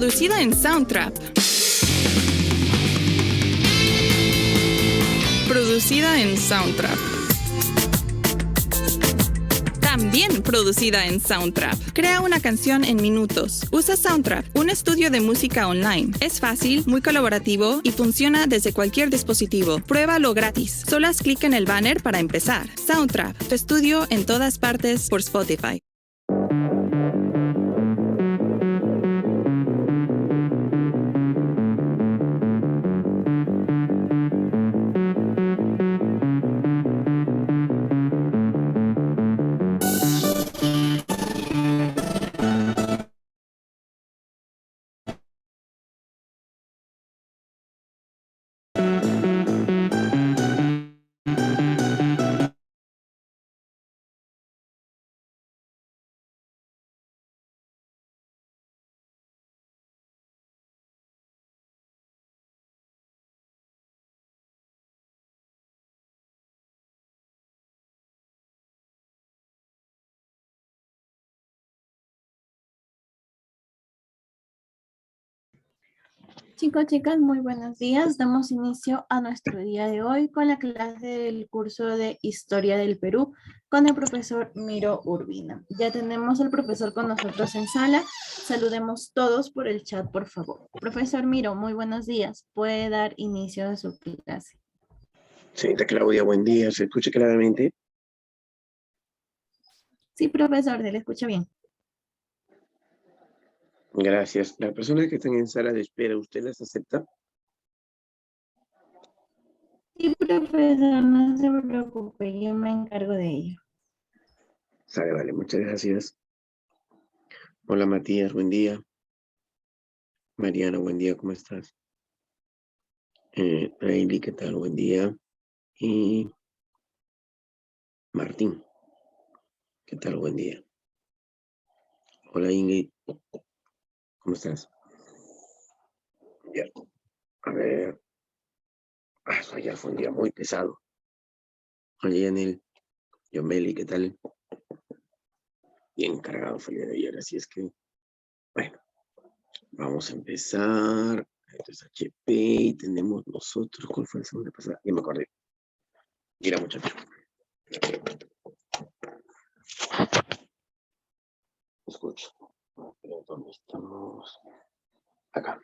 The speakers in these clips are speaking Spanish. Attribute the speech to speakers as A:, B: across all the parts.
A: Producida en Soundtrap. Producida en Soundtrap. También producida en Soundtrap. Crea una canción en minutos. Usa Soundtrap, un estudio de música online. Es fácil, muy colaborativo y funciona desde cualquier dispositivo. Pruébalo gratis. Solo haz clic en el banner para empezar. Soundtrap, tu estudio en todas partes por Spotify.
B: Chicos, chicas, muy buenos días. Damos inicio a nuestro día de hoy con la clase del curso de Historia del Perú con el profesor Miro Urbina. Ya tenemos al profesor con nosotros en sala. Saludemos todos por el chat, por favor. Profesor Miro, muy buenos días. ¿Puede dar inicio a su clase?
C: Señorita Claudia, buen día. ¿Se escucha claramente?
B: Sí, profesor, se le escucha bien.
C: Gracias. Las personas que están en sala de espera, ¿usted las acepta?
B: Sí, profesor, no se preocupe, yo me encargo de ello.
C: Sale, vale, muchas gracias. Hola Matías, buen día. Mariana, buen día, ¿cómo estás? Reilly, ¿qué tal? Buen día. Y Martín, ¿qué tal? Buen día. Hola Ingrid, ¿cómo estás? Bien. A ver. Eso ayer fue un día muy pesado. Hola Yanel, Yomeli, ¿qué tal? Bien cargado fue el día de ayer, así es que, bueno, vamos a empezar. Esto es HP y tenemos nosotros. ¿Cuál fue la semana pasada? Ya me acordé. Mira, muchachos. Escucha. ¿Dónde estamos? Acá.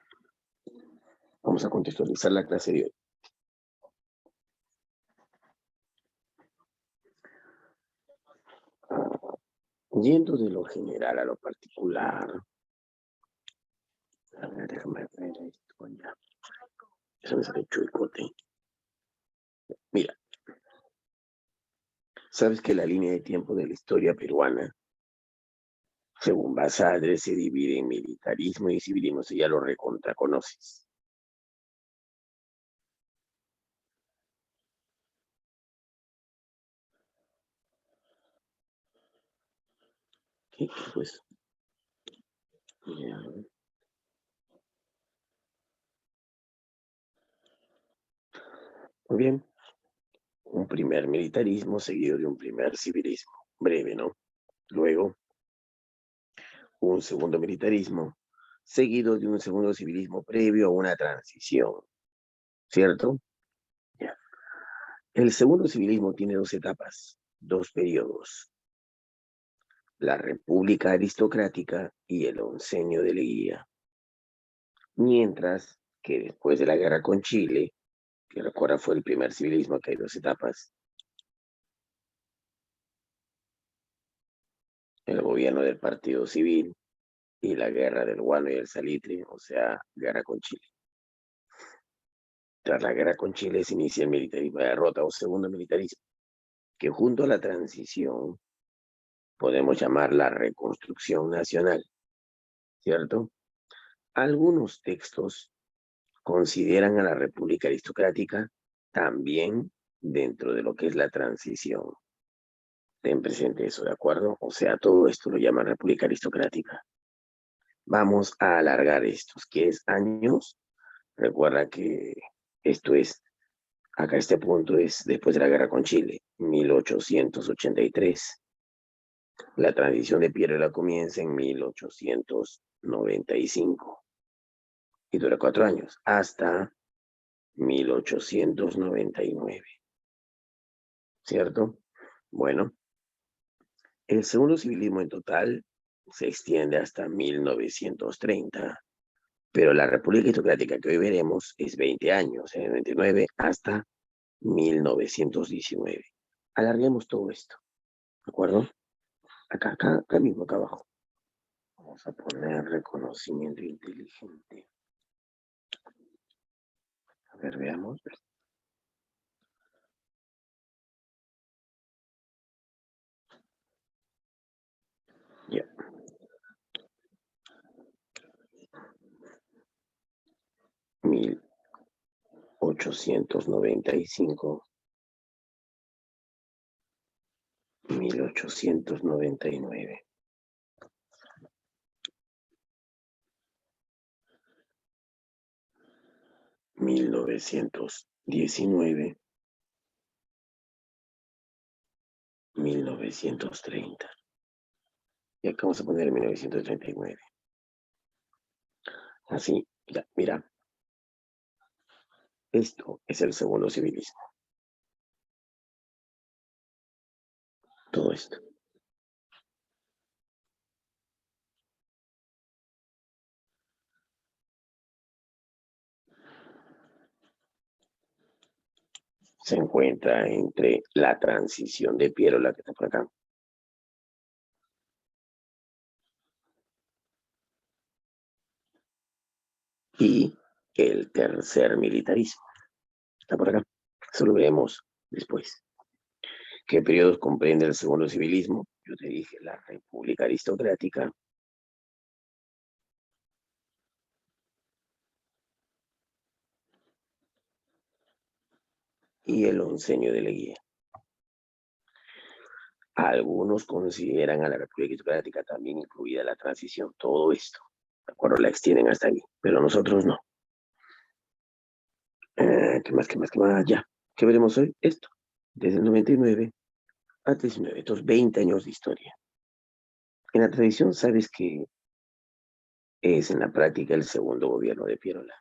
C: Vamos a contextualizar la clase de hoy. Yendo de lo general a lo particular. A ver, déjame ver esto ya. Se me sale chuecote. Mira, sabes que la línea de tiempo de la historia peruana, según Basadre, se divide en militarismo y civilismo, si ya lo recontra conoces. ¿Qué fue eso? Ya. Muy bien. Un primer militarismo seguido de un primer civilismo. Breve, ¿no? Luego, un segundo militarismo seguido de un segundo civilismo previo a una transición. ¿Cierto? Ya. El segundo civilismo tiene dos etapas, dos periodos. La República Aristocrática y el Oncenio de Leguía. Mientras que después de la guerra con Chile, que recuerda fue el primer civilismo, que hay dos etapas, el gobierno del Partido Civil y la guerra del guano y el salitre, o sea, guerra con Chile. Tras la guerra con Chile se inicia el militarismo de derrota o segundo militarismo, que junto a la transición podemos llamar la reconstrucción nacional, ¿cierto? Algunos textos consideran a la República Aristocrática también dentro de lo que es la transición. Ten presente eso, ¿de acuerdo? O sea, todo esto lo llaman República Aristocrática. Vamos a alargar estos, que es años. Recuerda que esto es, acá este punto es después de la guerra con Chile, 1883. La transición de Piero comienza en 1895 y dura 4 años, hasta 1899. ¿Cierto? Bueno, el segundo civilismo en total se extiende hasta 1930, pero la República Aristocrática que hoy veremos es 20 años, en el 99 hasta 1919. Alarguemos todo esto, ¿de acuerdo? Acá mismo, acá abajo. Vamos a poner reconocimiento inteligente. A ver, veamos. Ya. Yeah. 1895. 1899. 1919. 1930. Y acá vamos a poner 1939. Así, ya, mira. Esto es el segundo civilismo. Todo esto. Se encuentra entre la transición de Piero, la que está por acá, y el tercer militarismo. Está por acá. Eso lo veremos después. ¿Qué periodos comprende el segundo civilismo? Yo te dije la República Aristocrática, y el Oncenio de Leguía. Algunos consideran a la República Aristocrática también incluida la transición, todo esto, ¿de acuerdo? La extienden hasta ahí, pero nosotros no. ¿Qué más? Ya. ¿Qué veremos hoy? Esto, desde el 99 a 19, estos 20 años de historia. En la tradición, sabes que es en la práctica el segundo gobierno de Pierola.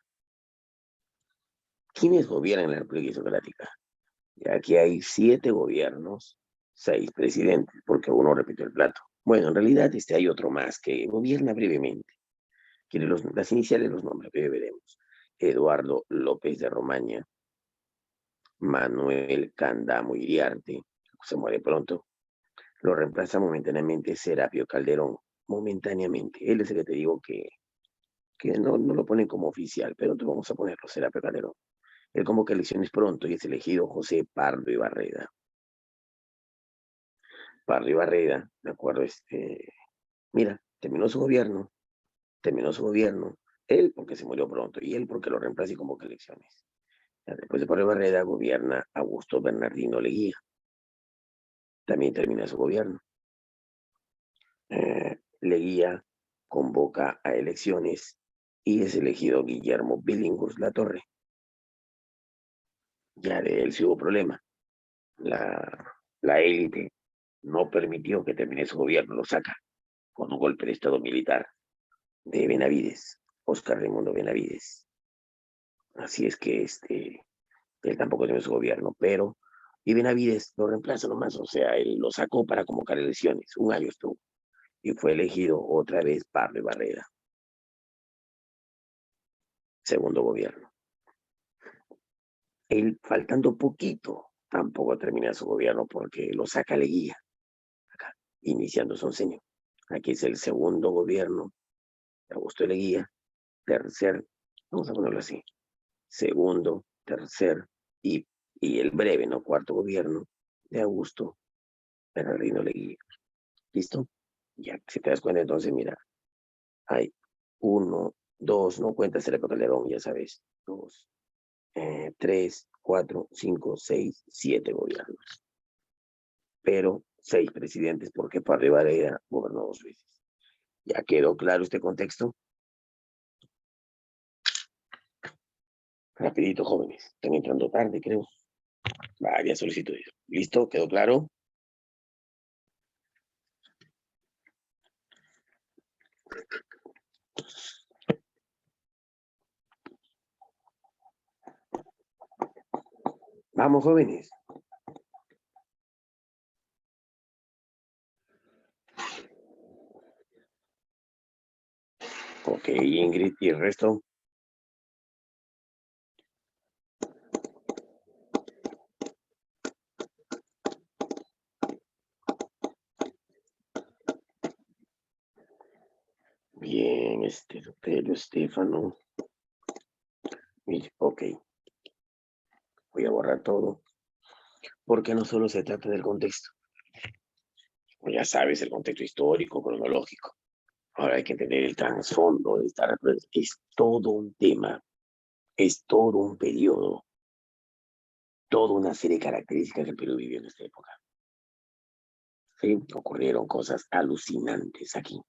C: ¿Quiénes gobiernan la República Aristocrática? Y aquí hay 7 gobiernos, 6 presidentes, porque uno repitió el plato. Bueno, en realidad hay otro más que gobierna brevemente. Las iniciales los nombres, que veremos. Eduardo López de Romaña, Manuel Candamo Iriarte, se muere pronto. Lo reemplaza momentáneamente Serapio Calderón, momentáneamente. Él es el que te digo que no lo ponen como oficial, pero tú vamos a ponerlo, Serapio Calderón. Él convoca elecciones pronto y es elegido José Pardo y Barreda. Pardo y Barreda, de acuerdo, mira, terminó su gobierno, él porque se murió pronto y él porque lo reemplaza y convoca elecciones. Ya después de Pardo y Barreda gobierna Augusto Bernardino Leguía. También termina su gobierno. Leguía convoca a elecciones y es elegido Guillermo Billinghurst Latorre. Ya de él sí hubo problema. La élite no permitió que termine su gobierno, lo saca con un golpe de estado militar de Benavides, Óscar Raimundo Benavides. Así es que él tampoco tiene su gobierno, pero y Benavides lo reemplaza nomás, o sea, él lo sacó para convocar elecciones, un año estuvo, y fue elegido otra vez Pardo y Barreda, segundo gobierno. Él, faltando poquito, tampoco termina su gobierno porque lo saca Leguía, acá, iniciando su oncenio. Aquí es el segundo gobierno de Augusto Leguía, tercer, vamos a ponerlo así, segundo, tercer y el breve, ¿no? Cuarto gobierno de Augusto Bernardino Leguía. ¿Listo? Ya, si te das cuenta, entonces, mira, hay 1, 2, no cuentas el época Calderón, ya sabes, 2, 3, 4, 5, 6, 7 gobiernos. Pero 6 presidentes, porque Pardo y Barreda gobernó 2 veces. ¿Ya quedó claro este contexto? Rapidito, jóvenes. Están entrando tarde, creo. Varias solicitudes. ¿Listo? ¿Quedó claro? Vamos, jóvenes. Ok, Ingrid y el resto. Bien, Rotelio, Estefano. Ok. Voy a borrar todo. Porque no solo se trata del contexto. Ya sabes, el contexto histórico, cronológico. Ahora hay que entender el trasfondo de esta referencia. Es todo un tema, es todo un periodo, toda una serie de características que el Perú vivió en esta época. ¿Sí? Ocurrieron cosas alucinantes aquí.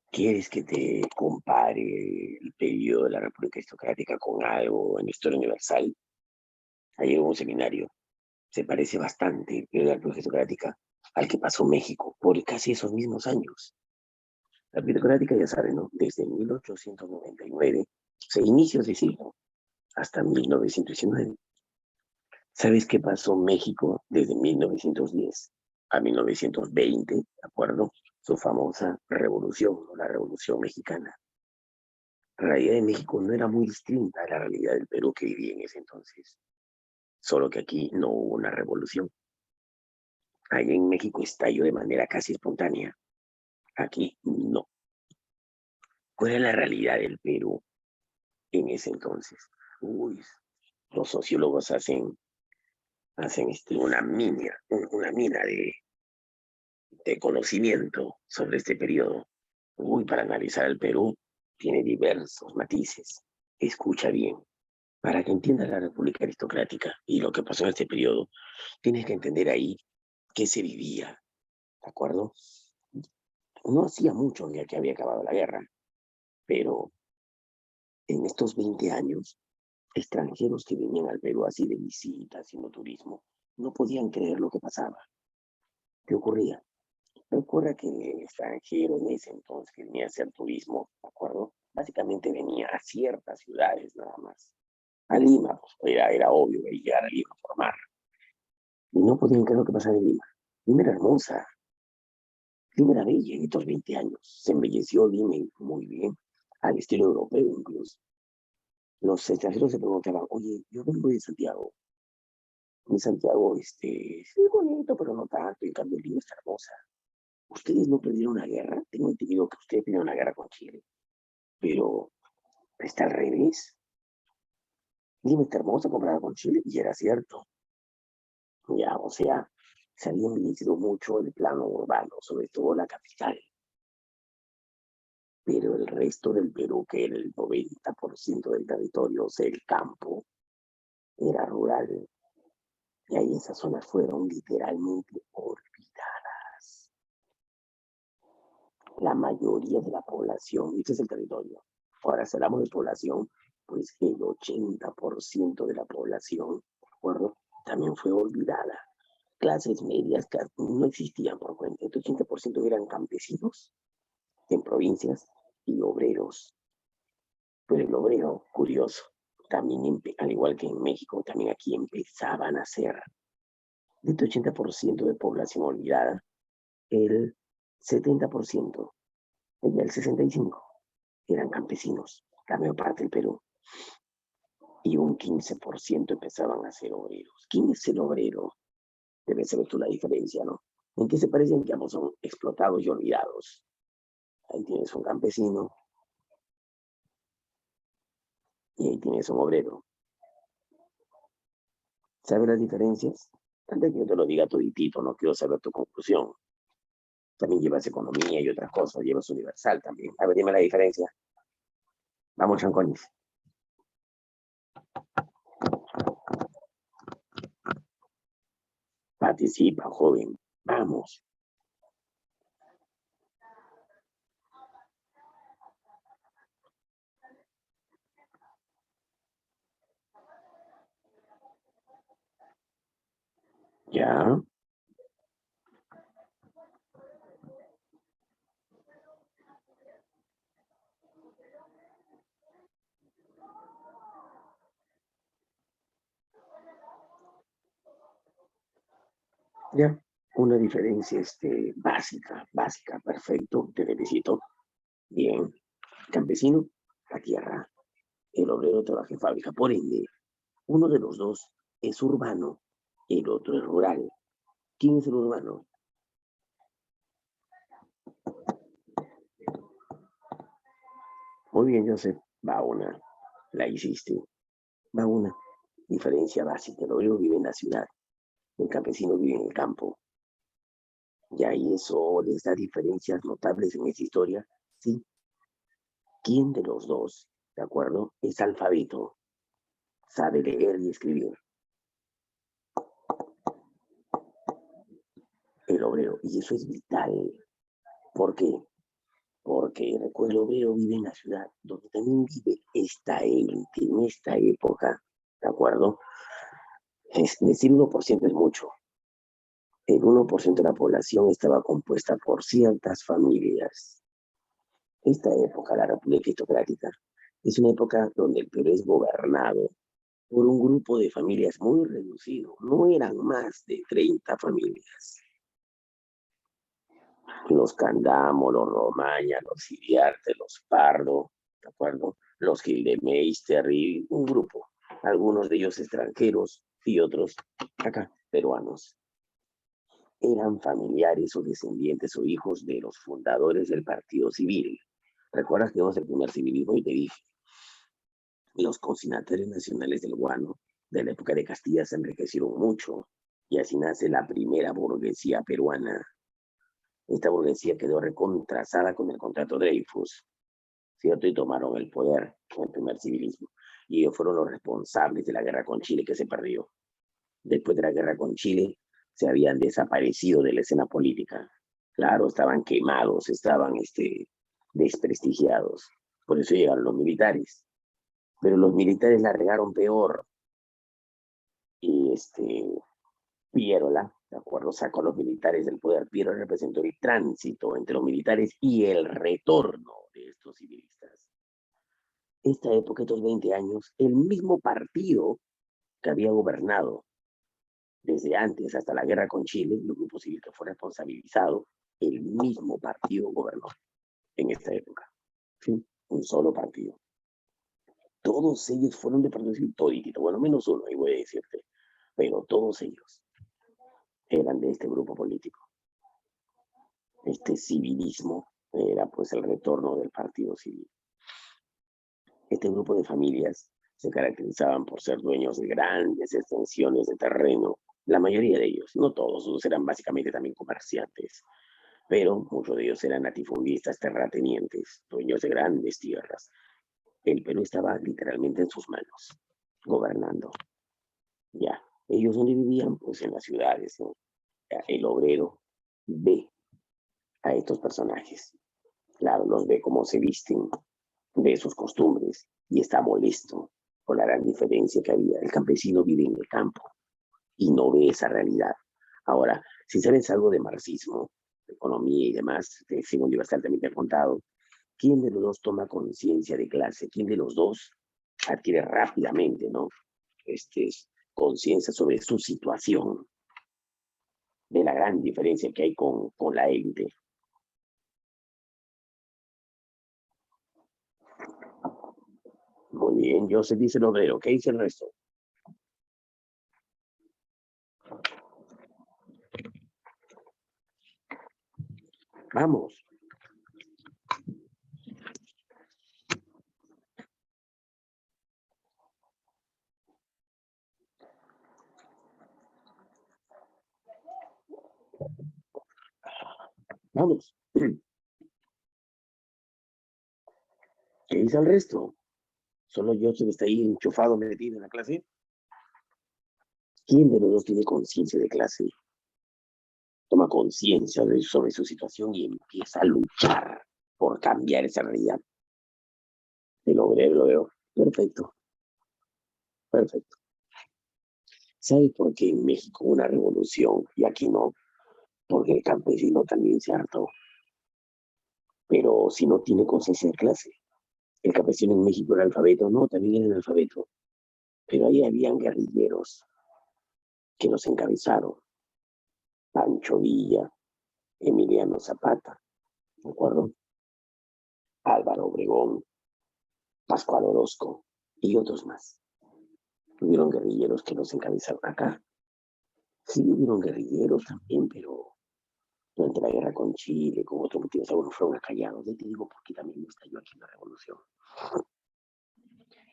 C: ¿Quieres que te compare el periodo de la República Aristocrática con algo en Historia Universal? Ahí hubo un seminario. Se parece bastante el periodo de la República Aristocrática al que pasó México por casi esos mismos años. La República ya saben, ¿no? Desde 1899, o sea, inicios de siglo, hasta 1919. ¿Sabes qué pasó México desde 1910 a 1920? ¿De acuerdo? Su famosa revolución, la Revolución Mexicana. La realidad de México no era muy distinta a la realidad del Perú que vivía en ese entonces. Solo que aquí no hubo una revolución. Allá en México estalló de manera casi espontánea. Aquí no. ¿Cuál es la realidad del Perú en ese entonces? Uy, los sociólogos hacen una mina de conocimiento sobre este periodo. Uy, para analizar el Perú tiene diversos matices. Escucha bien. Para que entiendas la República Aristocrática y lo que pasó en este periodo, tienes que entender ahí qué se vivía, ¿de acuerdo? No hacía mucho ya que había acabado la guerra, pero en estos 20 años, extranjeros que venían al Perú así de visita, haciendo turismo, no podían creer lo que pasaba. ¿Qué ocurría? Recuerda que el extranjero en ese entonces que venía a hacer turismo, ¿de acuerdo? Básicamente venía a ciertas ciudades nada más. A Lima, pues era obvio que llegar a Lima por mar. Y no podían creer lo que pasaba en Lima. Lima era hermosa, Lima era bella en estos 20 años. Se embelleció Lima muy bien, al estilo europeo incluso. Los extranjeros se preguntaban, oye, yo vengo de Santiago. En Santiago, sí, es bonito, pero no tanto. En cambio, Lima está hermosa. Ustedes no perdieron una guerra. Tengo entendido que ustedes perdieron una guerra con Chile. Pero está al revés. Dime, qué hermosa comparada con Chile, y era cierto. Ya, o sea, se había envejecido mucho el plano urbano, sobre todo la capital. Pero el resto del Perú, que era el 90% del territorio, o sea, el campo, era rural. Y ahí esas zonas fueron literalmente olvidadas. La mayoría de la población, este es el territorio. Ahora, si hablamos de población, pues el 80% de la población, ¿de acuerdo? También fue olvidada. Clases medias que no existían por cuenta. El 80% eran campesinos en provincias y obreros. Pero el obrero, curioso, también, al igual que en México, también aquí empezaban a ser, de este 80% de población olvidada, el 70%, y el 65% eran campesinos, la mayor parte del Perú, y un 15% empezaban a ser obreros. ¿Quién es el obrero? Debe saber tú la diferencia, ¿no? ¿En qué se parecen que ambos son explotados y olvidados? Ahí tienes un campesino y ahí tienes un obrero. ¿Sabes las diferencias? Antes que yo te lo diga toditito, no quiero saber tu conclusión. También llevas economía y otras cosas, llevas universal también. A ver, dime la diferencia. Vamos, chancones. Participa, joven. Vamos. Ya. Ya. Una diferencia básica, perfecto, te felicito. Bien. Campesino, la tierra. El obrero trabaja en fábrica. Por ende, uno de los dos es urbano, el otro es rural. ¿Quién es el urbano? Muy bien, Joseph. Va una. La hiciste. Va una. Diferencia básica. El obrero vive en la ciudad. El campesino vive en el campo. Y ahí eso les da diferencias notables en esa historia. Sí. ¿Quién de los dos, de acuerdo, es alfabeto? Sabe leer y escribir. El obrero. Y eso es vital. ¿Por qué? Porque recuerda, el obrero vive en la ciudad, donde también vive esta élite en esta época, ¿de acuerdo? Es decir, 1% es mucho. El 1% de la población estaba compuesta por ciertas familias. Esta época, la República Aristocrática, es una época donde el Perú es gobernado por un grupo de familias muy reducido. No eran más de 30 familias. Los Candamo, los Romaña, los Iriarte, los Pardo, ¿de acuerdo? Los Gildemeister y un grupo, algunos de ellos extranjeros y otros acá, peruanos. Eran familiares o descendientes o hijos de los fundadores del Partido Civil. ¿Recuerdas que vamos el primer civilismo y te dije? Los consignatarios nacionales del guano de la época de Castilla se enriquecieron mucho y así nace la primera burguesía peruana. Esta burguesía quedó recontrasada con el contrato Dreyfus, ¿cierto? Y tomaron el poder con el primer civilismo. Y ellos fueron los responsables de la guerra con Chile que se perdió. Después de la guerra con Chile, se habían desaparecido de la escena política. Claro, estaban quemados, estaban desprestigiados. Por eso llegaron los militares. Pero los militares la regaron peor. Y Pierola, ¿de acuerdo? Sacó a los militares del poder. Pierola representó el tránsito entre los militares y el retorno de estos civilistas. Esta época, estos 20 años, el mismo partido que había gobernado desde antes hasta la guerra con Chile, el grupo civil que fue responsabilizado, el mismo partido gobernó en esta época. ¿Sí? Un solo partido. Todos ellos fueron de partido civil, toditito, bueno, menos uno, ahí voy a decirte, pero todos ellos eran de este grupo político. Este civilismo era pues el retorno del partido civil. Este grupo de familias Se caracterizaban por ser dueños de grandes extensiones de terreno. La mayoría de ellos, no todos eran básicamente también comerciantes, pero muchos de ellos eran latifundistas, terratenientes, dueños de grandes tierras. El Perú estaba literalmente en sus manos, gobernando. Ya, ellos donde vivían, pues en las ciudades, ¿no? El obrero ve a estos personajes. Claro, los ve cómo se visten, ve sus costumbres y está molesto por la gran diferencia que había. El campesino vive en el campo y no ve esa realidad. Ahora, si sabes algo de marxismo, de economía y demás, de Simón Universal también te he contado, ¿quién de los dos toma conciencia de clase? ¿Quién de los dos adquiere rápidamente, ¿no? Conciencia sobre su situación, de la gran diferencia que hay con la élite? Muy bien, Joseph dice el obrero. ¿Qué dice el resto? Vamos. Vamos. ¿Qué dice el resto? ¿Solo Joseph está ahí enchufado, metido en la clase? ¿Quién de los dos tiene conciencia de clase? Toma conciencia sobre su situación y empieza a luchar por cambiar esa realidad. El obrero lo veo. Perfecto. Perfecto. ¿Sabe por qué en México hubo una revolución y aquí no? Porque el campesino también se hartó. Pero si no tiene conciencia de clase, el campesino en México era alfabeto, no, también era analfabeto. Pero ahí habían guerrilleros que los encabezaron. Pancho Villa, Emiliano Zapata, ¿de acuerdo? Álvaro Obregón, Pascual Orozco y otros más. Hubieron guerrilleros que los encabezaron acá. Sí, hubieron guerrilleros también, pero durante la guerra con Chile, con otros motivos, algunos fueron acallados. Ya te digo porque también estalló aquí la revolución.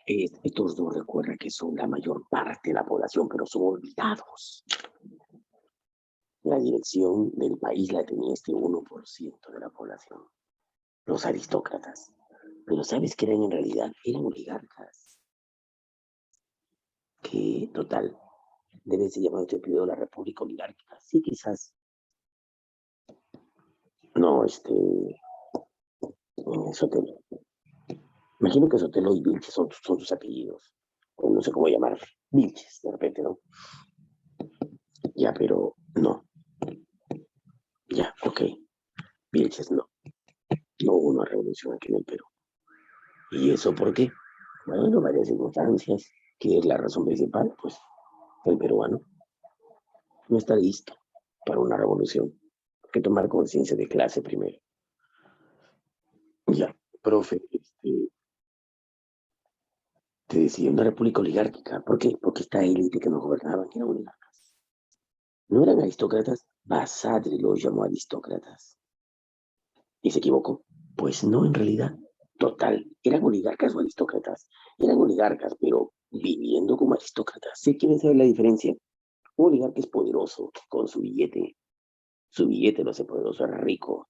C: Estos dos recuerda que son la mayor parte de la población, pero son olvidados. La dirección del país la tenía este 1% de la población, los aristócratas. Pero ¿sabes qué eran en realidad? Eran oligarcas. Que, total, debe ser llamado este periodo la República Oligárquica. Sí, quizás. No, Sotelo. Imagino que Sotelo y Vilches son sus apellidos. O no sé cómo llamar. Vilches, de repente, ¿no? Ya, pero no. Ya, ok. Vilches no. No hubo una revolución aquí en el Perú. ¿Y eso por qué? Bueno, varias circunstancias. ¿Qué es la razón principal? Pues el peruano no está listo para una revolución. Hay que tomar conciencia de clase primero. Ya, profe, te decía, una república oligárquica. ¿Por qué? Porque esta élite que nos gobernaban eran oligarcas. No eran aristócratas, Basadre los llamó aristócratas. ¿Y se equivocó? Pues no, en realidad. Total, ¿eran oligarcas o aristócratas? Eran oligarcas, pero viviendo como aristócratas. ¿Sí quieren saber la diferencia? Un oligarca es poderoso con su billete. Su billete lo hace poderoso, es rico.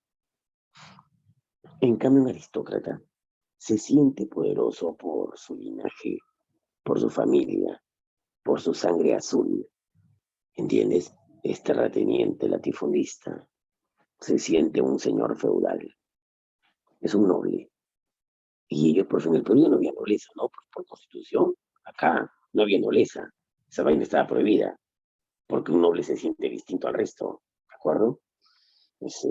C: En cambio, un aristócrata se siente poderoso por su linaje, por su familia, por su sangre azul. ¿Entiendes? Es terrateniente, latifundista. Se siente un señor feudal. Es un noble. Y ellos, por fin, el Perú no había nobleza, ¿no? Por constitución, acá no había nobleza. Esa vaina estaba prohibida, porque un noble se siente distinto al resto, ¿de acuerdo? Pues,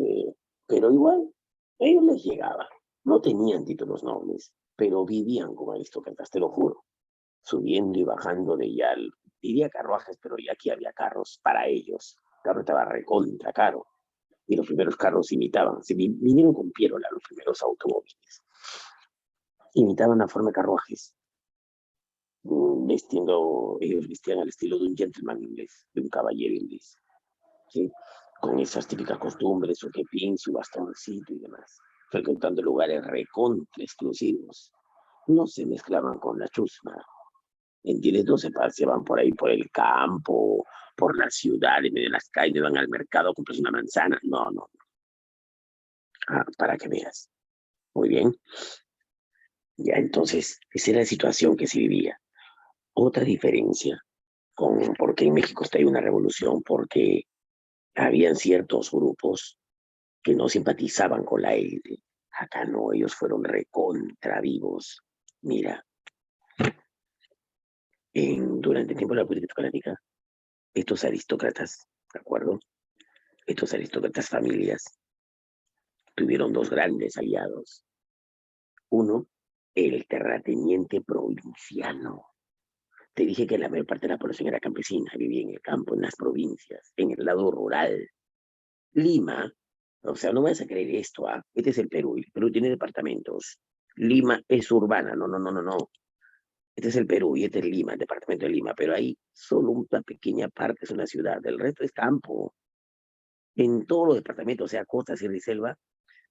C: pero igual, a ellos les llegaba. No tenían títulos nobles, pero vivían como aristócratas, te lo juro. Subiendo y bajando de ya, diría carruajes, pero ya aquí había carros para ellos. El carro estaba recontra caro. Y los primeros carros imitaban, se vinieron con Pierola, los primeros automóviles. Imitaban la forma de carruajes. Ellos vestían al estilo de un gentleman inglés, de un caballero inglés. ¿Sí? Con esas típicas costumbres, su jepín, su bastoncito y demás, frecuentando lugares recontra exclusivos. No se mezclaban con la chusma, ¿Entiendes? No se paseaban por ahí, por el campo, por la ciudad, en medio de las calles, van al mercado a comprarse una manzana. No, no. Ah, para que veas. Muy bien. Ya, entonces, esa era la situación que se vivía. Otra diferencia con por qué en México está ahí una revolución, porque habían ciertos grupos que no simpatizaban con la élite. Acá no, ellos fueron recontra vivos. Mira, durante el tiempo de la política escolática, estos aristócratas, ¿de acuerdo? Estos aristócratas familias tuvieron dos grandes aliados. Uno, el terrateniente provinciano. Te dije que la mayor parte de la población era campesina, vivía en el campo, en las provincias, en el lado rural. Lima, o sea, no vas a creer esto, ¿ah? Este es el Perú, y el Perú tiene departamentos. Lima es urbana, no, no, no, no, no. Este es el Perú y este es Lima, el departamento de Lima, pero ahí solo una pequeña parte es una ciudad, el resto es campo. En todos los departamentos, o sea, costa, sierra y selva,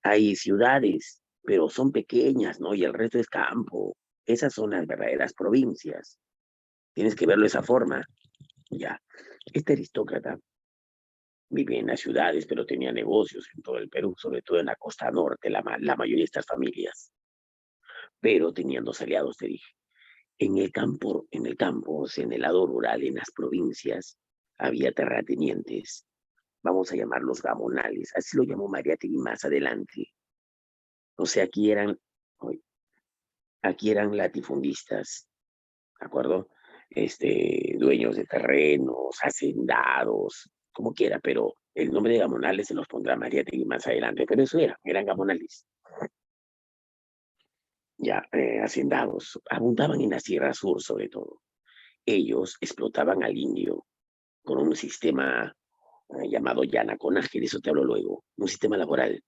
C: hay ciudades, pero son pequeñas, ¿no? Y el resto es campo. Esas son las verdaderas provincias. Tienes que verlo de esa forma. Ya. Este aristócrata vivía en las ciudades, pero tenía negocios en todo el Perú, sobre todo en la costa norte, la mayoría de estas familias. Pero tenían dos aliados, te dije. En el campo, o sea, en el lado rural, en las provincias, había terratenientes, vamos a llamarlos gamonales, así lo llamó Mariátegui más adelante. O sea, aquí eran latifundistas, ¿de acuerdo? Dueños de terrenos, hacendados, como quiera, pero el nombre de gamonales se los pondrá Mariátegui más adelante, pero eso eran gamonales, ya, hacendados, abundaban en la Sierra Sur sobre todo. Ellos explotaban al indio con un sistema llamado Yanaconaje, de eso te hablo luego, un sistema laboral.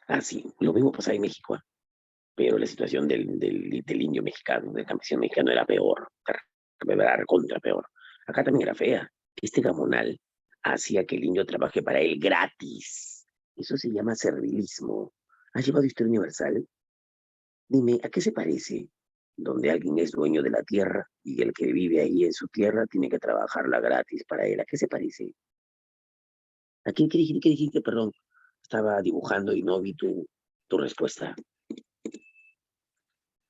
C: Así, lo mismo pasaba en México, pero la situación del indio mexicano, del campesino mexicano era peor, era contra peor. Acá también era fea. Este gamonal hacía que el indio trabaje para él gratis. Eso se llama servilismo. ¿Has llevado historia universal? Dime, ¿a qué se parece? Donde alguien es dueño de la tierra y el que vive ahí en su tierra tiene que trabajarla gratis para él. ¿A qué se parece? ¿A qué dijiste? Perdón. Estaba dibujando y no vi tu respuesta.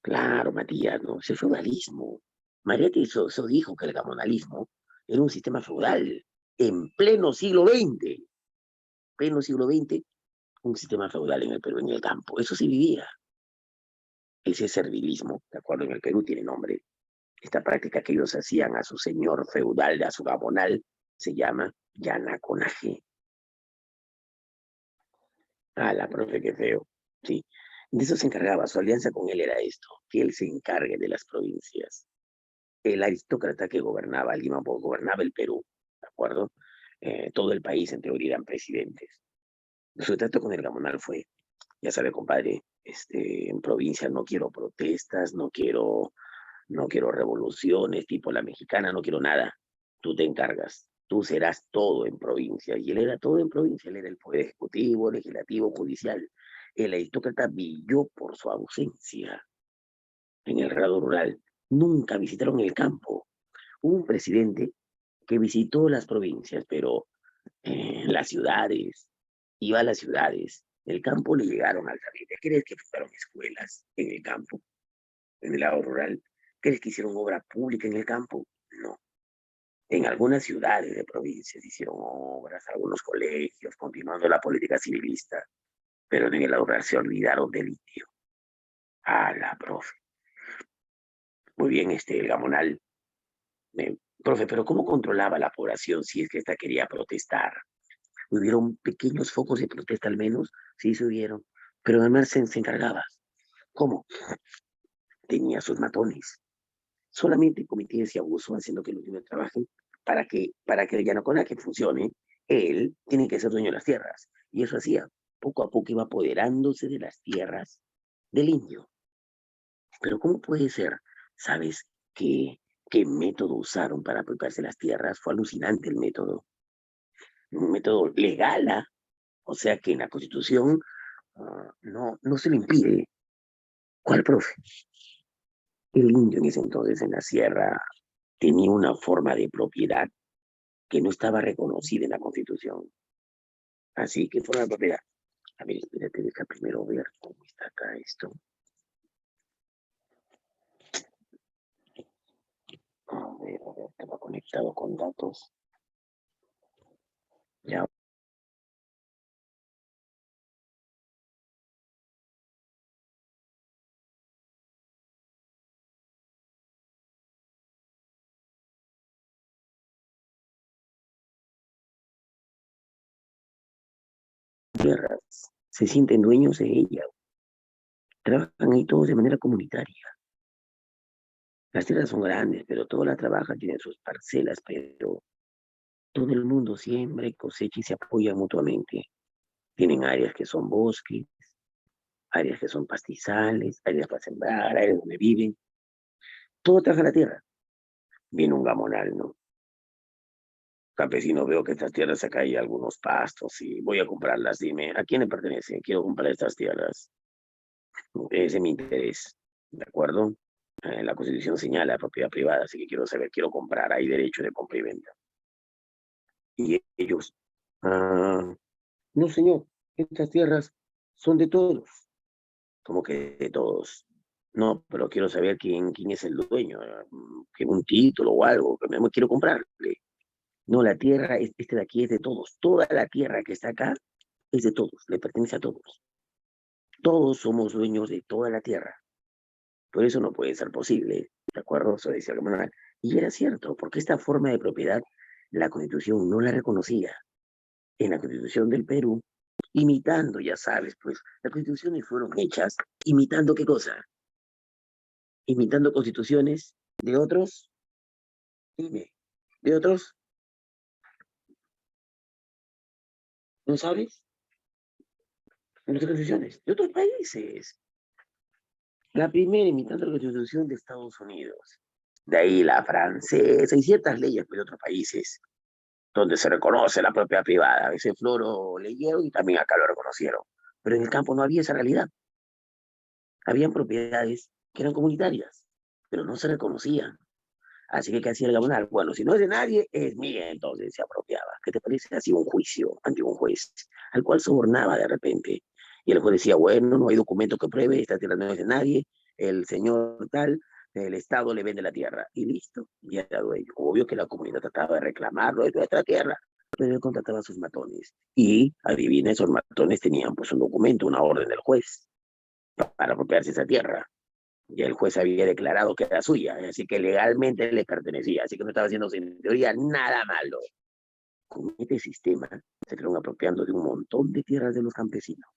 C: Claro, Matías, ¿no? Es el feudalismo. Mariette eso dijo que el gamonalismo era un sistema feudal en pleno siglo XX, un sistema feudal en el Perú, en el campo. Eso sí vivía. Ese servilismo, de acuerdo, en el Perú tiene nombre. Esta práctica que ellos hacían a su señor feudal, a su gamonal, se llama yanaconaje. Ah, la profe, qué feo. Sí. De eso se encargaba. Su alianza con él era esto, que él se encargue de las provincias. El aristócrata que gobernaba Lima, gobernaba el Perú, ¿de acuerdo? Todo el país, en teoría, eran presidentes. Su trato con el gamonal fue, ya sabe, compadre, en provincia no quiero protestas, no quiero revoluciones tipo la mexicana, no quiero nada. Tú te encargas, tú serás todo en provincia. Y él era todo en provincia, él era el poder ejecutivo, legislativo, judicial. El aristócrata brilló por su ausencia en el grado rural. Nunca visitaron el campo. Hubo un presidente que visitó las provincias, pero las ciudades, iba a las ciudades. El campo le llegaron al salir. ¿Crees que fundaron escuelas en el campo, en el lado rural? ¿Crees que hicieron obra pública en el campo? No. En algunas ciudades de provincias hicieron obras, algunos colegios, continuando la política civilista, pero en el lado rural se olvidaron del indio. A la profe. Muy bien, el gamonal. Profe, pero ¿cómo controlaba la población si es que esta quería protestar? ¿Hubieron pequeños focos de protesta al menos? Sí, se hubieron. Pero además se encargaba. ¿Cómo? Tenía sus matones. Solamente cometían y abuso haciendo que los niños trabajen para que el Yanaconaje funcione. Él tiene que ser dueño de las tierras. Y eso hacía. Poco a poco iba apoderándose de las tierras del indio. Pero ¿cómo puede ser? ¿Sabes qué método usaron para apropiarse las tierras? Fue alucinante el método. Un método legal, ¿ah? O sea que en la Constitución no se le impide. ¿Cuál, profe? El indio en ese entonces en la sierra tenía una forma de propiedad que no estaba reconocida en la Constitución. Así que forma de propiedad. A ver, espérate, deja primero ver cómo está acá esto. A ver, estaba conectado con datos. Ya. Tierras, se sienten dueños de ella. Trabajan ahí todos de manera comunitaria. Las tierras son grandes, pero todas las trabajan, tienen sus parcelas, pero todo el mundo siembra y cosecha y se apoya mutuamente. Tienen áreas que son bosques, áreas que son pastizales, áreas para sembrar, áreas donde viven. Todo trabaja la tierra. Viene un gamonal, ¿no? Campesino, veo que estas tierras acá hay algunos pastos y voy a comprarlas. Dime, ¿a quién le pertenece? Quiero comprar estas tierras. Ese es mi interés, ¿de acuerdo? La Constitución señala propiedad privada, así que quiero saber, quiero comprar, hay derecho de compra y venta. Y ellos, ah, no señor, estas tierras son de todos. Como que de todos. No, pero quiero saber quién es el dueño, que un título o algo, que me quiero comprarle. No, la tierra, este de aquí es de todos. Toda la tierra que está acá es de todos, le pertenece a todos. Todos somos dueños de toda la tierra. Por eso no puede ser posible, ¿de acuerdo? Eso decía el Manuel. Y era cierto, porque esta forma de propiedad la Constitución no la reconocía. En la Constitución del Perú, imitando, ya sabes, pues las constituciones fueron hechas imitando qué cosa, imitando constituciones de otros, dime, de otros, ¿no sabes? De otras constituciones, de otros países. La primera imitando la constitución de Estados Unidos. De ahí la francesa y ciertas leyes de otros países donde se reconoce la propiedad privada. Ese floro leyeron y también acá lo reconocieron. Pero en el campo no había esa realidad. Habían propiedades que eran comunitarias, pero no se reconocían. Así que, ¿qué hacía el gabonal? Bueno, si no es de nadie, es mía, entonces se apropiaba. ¿Qué te parece? Hacía un juicio ante un juez, al cual sobornaba de repente. Y el juez decía, bueno, no hay documento que pruebe, esta tierra no es de nadie, el señor tal, el Estado le vende la tierra. Y listo, ya era dueño. Obvio que la comunidad trataba de reclamarlo de nuestra tierra, pero él contrataba a sus matones. Y, adivina, esos matones tenían pues un documento, una orden del juez para apropiarse esa tierra. Y el juez había declarado que era suya, así que legalmente le pertenecía, así que no estaba haciendo en teoría nada malo. Con este sistema se fueron apropiando de un montón de tierras de los campesinos.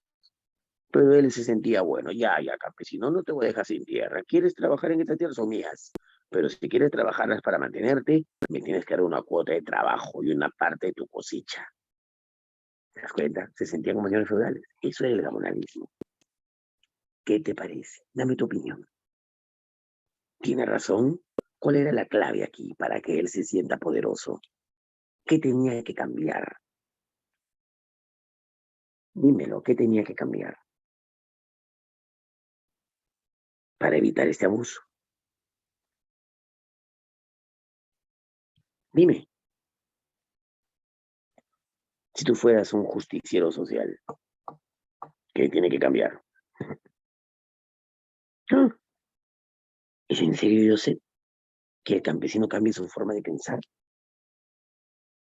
C: Pero él se sentía, bueno, ya, campesino, no te voy a dejar sin tierra. ¿Quieres trabajar en estas tierras? Son mías. Pero si quieres trabajarlas para mantenerte, me tienes que dar una cuota de trabajo y una parte de tu cosecha. ¿Te das cuenta? Se sentían como señores feudales. Eso era el gamonalismo. ¿Qué te parece? Dame tu opinión. ¿Tiene razón? ¿Cuál era la clave aquí para que él se sienta poderoso? ¿Qué tenía que cambiar? Dímelo, ¿qué tenía que cambiar para evitar este abuso? Dime, si tú fueras un justiciero social, ¿qué tiene que cambiar? ¿Ah? ¿Es en serio, Joseph, que el campesino cambie su forma de pensar?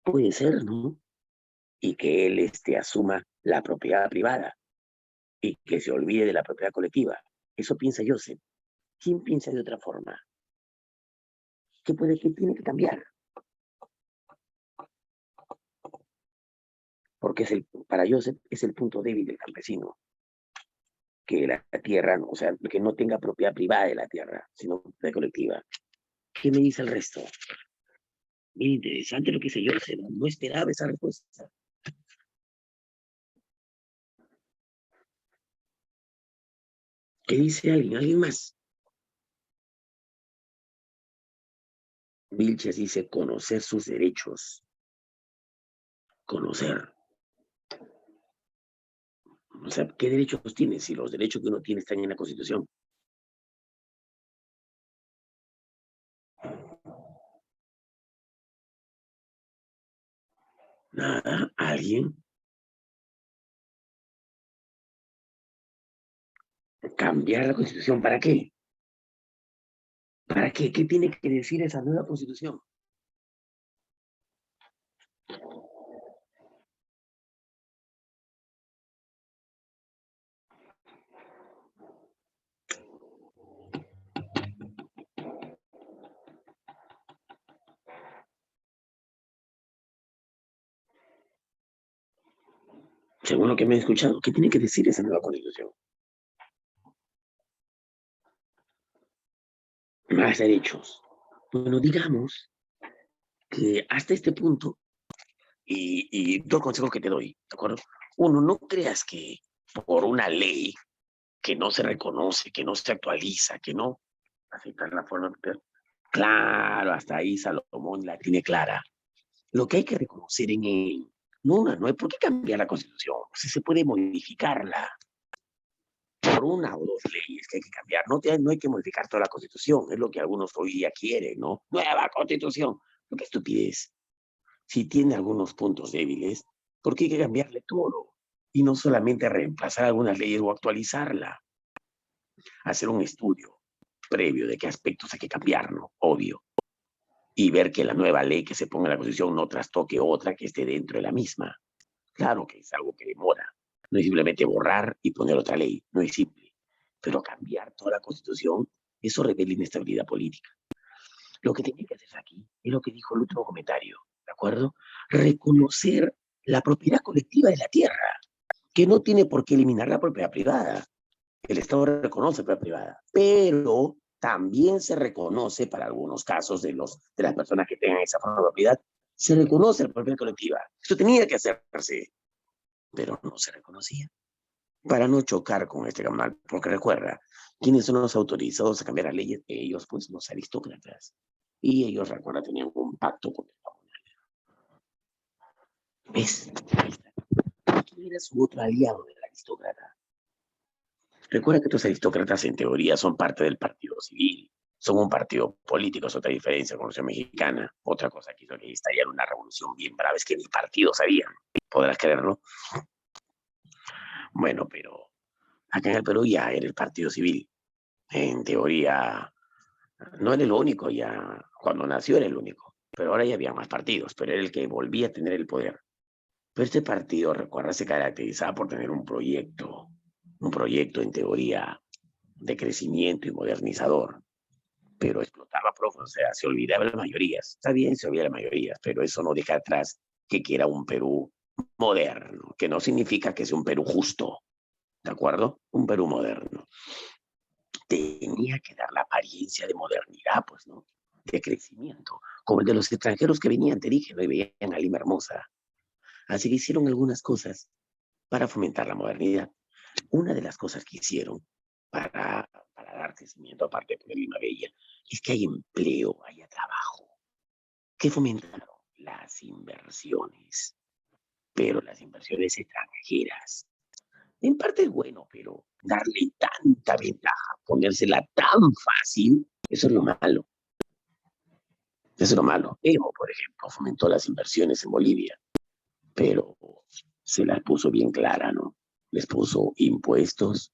C: Puede ser, ¿no? Y que él asuma la propiedad privada y que se olvide de la propiedad colectiva. Eso piensa Joseph. ¿Quién piensa de otra forma? ¿Qué tiene que cambiar? Porque para Joseph es el punto débil del campesino, que la tierra, o sea, que no tenga propiedad privada de la tierra, sino propiedad colectiva. ¿Qué me dice el resto? Bien interesante lo que dice Joseph, no esperaba esa respuesta. ¿Qué dice alguien? ¿Alguien más? Vilches dice conocer sus derechos. Conocer. O sea, ¿qué derechos tiene? Si los derechos que uno tiene están en la Constitución. Nada, ¿alguien? ¿Cambiar la Constitución para qué? ¿Para qué? ¿Qué tiene que decir esa nueva Constitución? Según lo que me he escuchado, ¿qué tiene que decir esa nueva Constitución? Más derechos. Bueno, digamos que hasta este punto, y dos consejos que te doy, ¿de acuerdo? Uno, no creas que por una ley que no se reconoce, que no se actualiza, que no aceptar la forma. Claro, hasta ahí Salomón la tiene clara. Lo que hay que reconocer en él, no hay por qué cambiar la Constitución, si se puede modificarla por una o dos leyes que hay que cambiar. No hay que modificar toda la Constitución, es lo que algunos hoy día quieren, ¿no? Nueva Constitución. Qué estupidez. Si tiene algunos puntos débiles, ¿por qué hay que cambiarle todo? Y no solamente reemplazar algunas leyes o actualizarla. Hacer un estudio previo de qué aspectos hay que cambiar, ¿no? Obvio. Y ver que la nueva ley que se ponga en la Constitución no trastoque otra que esté dentro de la misma. Claro que es algo que demora. No es simplemente borrar y poner otra ley. No es simple. Pero cambiar toda la Constitución, eso revela inestabilidad política. Lo que tenía que hacer aquí es lo que dijo el último comentario, ¿de acuerdo? Reconocer la propiedad colectiva de la tierra, que no tiene por qué eliminar la propiedad privada. El Estado reconoce propiedad privada, pero también se reconoce para algunos casos de las personas que tengan esa forma de propiedad, se reconoce la propiedad colectiva. Eso tenía que hacerse, pero no se reconocía. Para no chocar con este canal, porque recuerda, ¿quiénes son los autorizados a cambiar las leyes? Ellos, pues, los aristócratas. Y ellos, recuerda, tenían un pacto con el comunal. ¿Ves? ¿Quién era su otro aliado del aristócrata? Recuerda que estos aristócratas, en teoría, son parte del partido civil. Son un partido político, es otra diferencia con la Revolución Mexicana. Otra cosa que hizo que estallara una revolución bien brava es que ni partidos sabían. ¿Podrás creerlo? Bueno, pero acá en el Perú ya era el partido civil. En teoría, no era el único, ya cuando nació era el único. Pero ahora ya había más partidos, pero era el que volvía a tener el poder. Pero este partido, recuerda, se caracterizaba por tener un proyecto en teoría de crecimiento y modernizador, pero explotaba profundo, o sea, se olvidaba de las mayorías. Está bien, se olvida de las mayorías, pero eso no deja atrás que quiera un Perú moderno, que no significa que sea un Perú justo, ¿de acuerdo? Un Perú moderno. Tenía que dar la apariencia de modernidad, pues, ¿no? De crecimiento, como el de los extranjeros que venían, te dije, ¿no? Y veían a Lima hermosa. Así que hicieron algunas cosas para fomentar la modernidad. Una de las cosas que hicieron para dar crecimiento, aparte de Lima Bella, es que hay empleo, haya trabajo. ¿Qué fomentaron? Las inversiones, pero las inversiones extranjeras. En parte es bueno, pero darle tanta ventaja, ponérsela tan fácil, eso es lo malo. Eso es lo malo. Evo, por ejemplo, fomentó las inversiones en Bolivia, pero se las puso bien clara, ¿no? Les puso impuestos,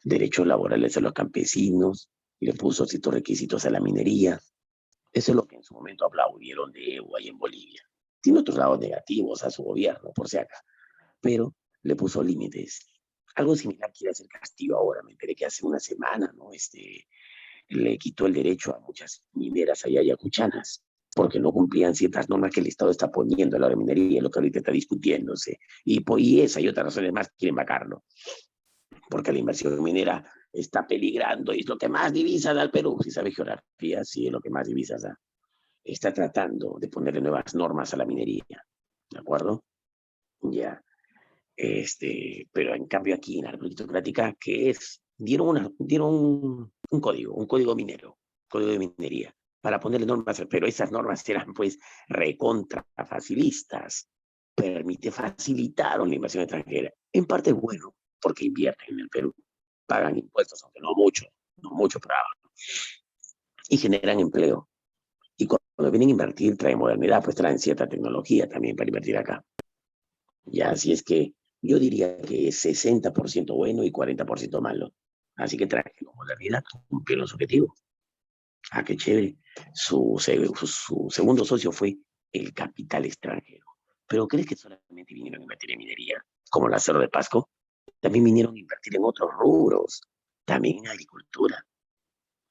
C: derechos laborales a los campesinos, y le puso ciertos requisitos a la minería. Eso es lo que en su momento aplaudieron de Evo ahí en Bolivia. Tiene otros lados negativos a su gobierno, por si acaso, pero le puso límites. Algo similar quiere hacer Castillo ahora. Me enteré que hace una semana, ¿no? Le quitó el derecho a muchas mineras allá ayacuchanas, porque no cumplían ciertas normas que el Estado está poniendo a la hora de minería, lo que ahorita está discutiéndose. Y esa y otras razones más quieren vacarlo, porque la inversión minera está peligrando y es lo que más divisas da al Perú. Si sabe geografía, sí es lo que más divisas da. Está tratando de ponerle nuevas normas a la minería, ¿de acuerdo? Ya. Pero en cambio aquí en la República Democrática, ¿qué es? Dieron un código minero, código de minería, para ponerle normas, pero esas normas eran pues recontra facilistas. Facilitaron la inversión extranjera. En parte es bueno, porque invierten en el Perú, pagan impuestos, aunque no mucho, pero y generan empleo. Y cuando vienen a invertir, traen modernidad, pues traen cierta tecnología también para invertir acá. Ya, así es que yo diría que es 60% bueno y 40% malo. Así que Trajero Modernidad cumplieron su objetivo. Ah, qué chévere. Su segundo socio fue el capital extranjero. ¿Pero crees que solamente vinieron a invertir en minería, como el acero de Pasco? También vinieron a invertir en otros rubros, también en agricultura.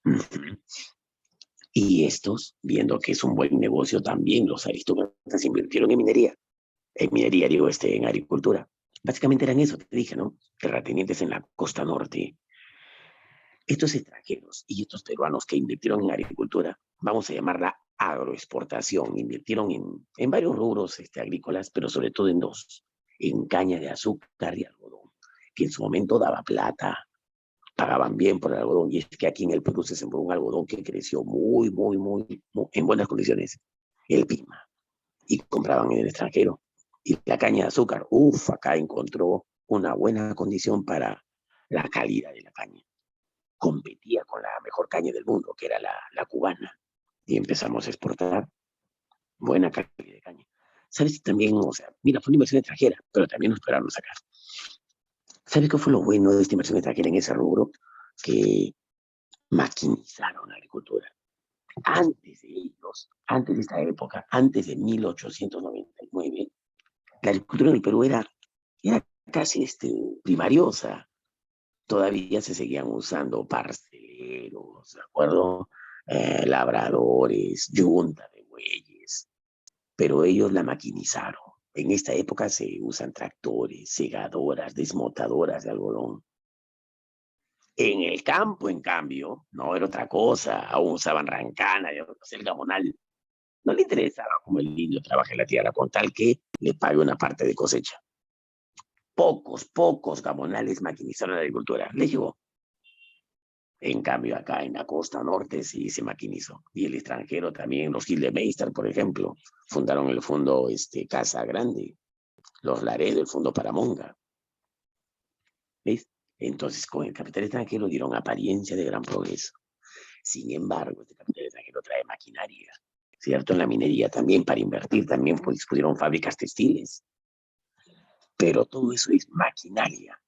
C: Ujú. Y estos, viendo que es un buen negocio, también los aristócratas invirtieron en minería, digo, en agricultura. Básicamente eran eso, te dije, ¿no? Terratenientes en la costa norte. Estos extranjeros y estos peruanos que invirtieron en agricultura, vamos a llamarla agroexportación, invirtieron en varios rubros agrícolas, pero sobre todo en dos, en caña de azúcar y algodón, que en su momento daba plata, pagaban bien por el algodón. Y es que aquí en el Perú se sembró un algodón que creció muy en buenas condiciones, el Pima, y compraban en el extranjero. Y la caña de azúcar, uff, acá encontró una buena condición para la calidad de la caña. Competía con la mejor caña del mundo, que era la cubana. Y empezamos a exportar buena calidad de caña. ¿Sabes? También, o sea, mira, fue una inversión extranjera, pero también nos esperaron sacar. ¿Sabes qué fue lo bueno de esta inversión extranjera en ese rubro? Que maquinizaron la agricultura. Antes de ellos, antes de esta época, antes de 1899, la agricultura en el Perú era casi primariosa. Todavía se seguían usando parceleros, ¿de acuerdo? Labradores, yunta de bueyes, pero ellos la maquinizaron. En esta época se usan tractores, segadoras, desmotadoras de algodón. En el campo, en cambio, no era otra cosa. Aún usaban rancana, el gamonal. No le interesaba cómo el indio trabaja en la tierra, con tal que le pague una parte de cosecha. Pocos gamonales maquinizaron la agricultura. Le llegó. En cambio, acá en la costa norte sí se maquinizó. Y el extranjero también, los Gildemeister, por ejemplo, fundaron el fondo Casa Grande, los Laredo, el fondo Paramonga. ¿Ves? Entonces, con el capital extranjero dieron apariencia de gran progreso. Sin embargo, este capital extranjero trae maquinaria, ¿cierto? En la minería también, para invertir, también pues, pudieron fábricas textiles. Pero todo eso es maquinaria.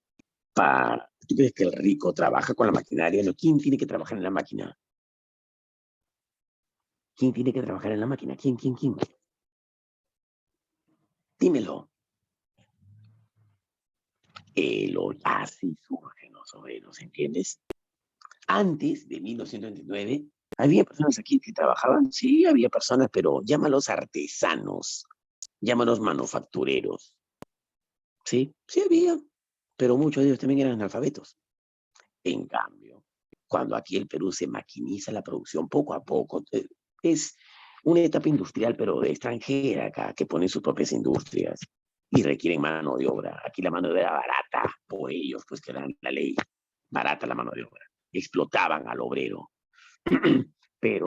C: ¿Tú crees que el rico trabaja con la maquinaria? No, ¿quién tiene que trabajar en la máquina? ¿Quién tiene que trabajar en la máquina? ¿Quién? Dímelo. Así surgen los obreros, ¿entiendes? Antes de 1929, ¿había personas aquí que trabajaban? Sí, había personas, pero llámalos artesanos, llámalos manufactureros. Sí, sí había, pero muchos de ellos también eran analfabetos. En cambio, cuando aquí el Perú se maquiniza la producción poco a poco, es una etapa industrial, pero de extranjera acá, que pone sus propias industrias y requieren mano de obra. Aquí la mano de obra barata, por ellos, pues que eran la ley, barata la mano de obra. Explotaban al obrero. Pero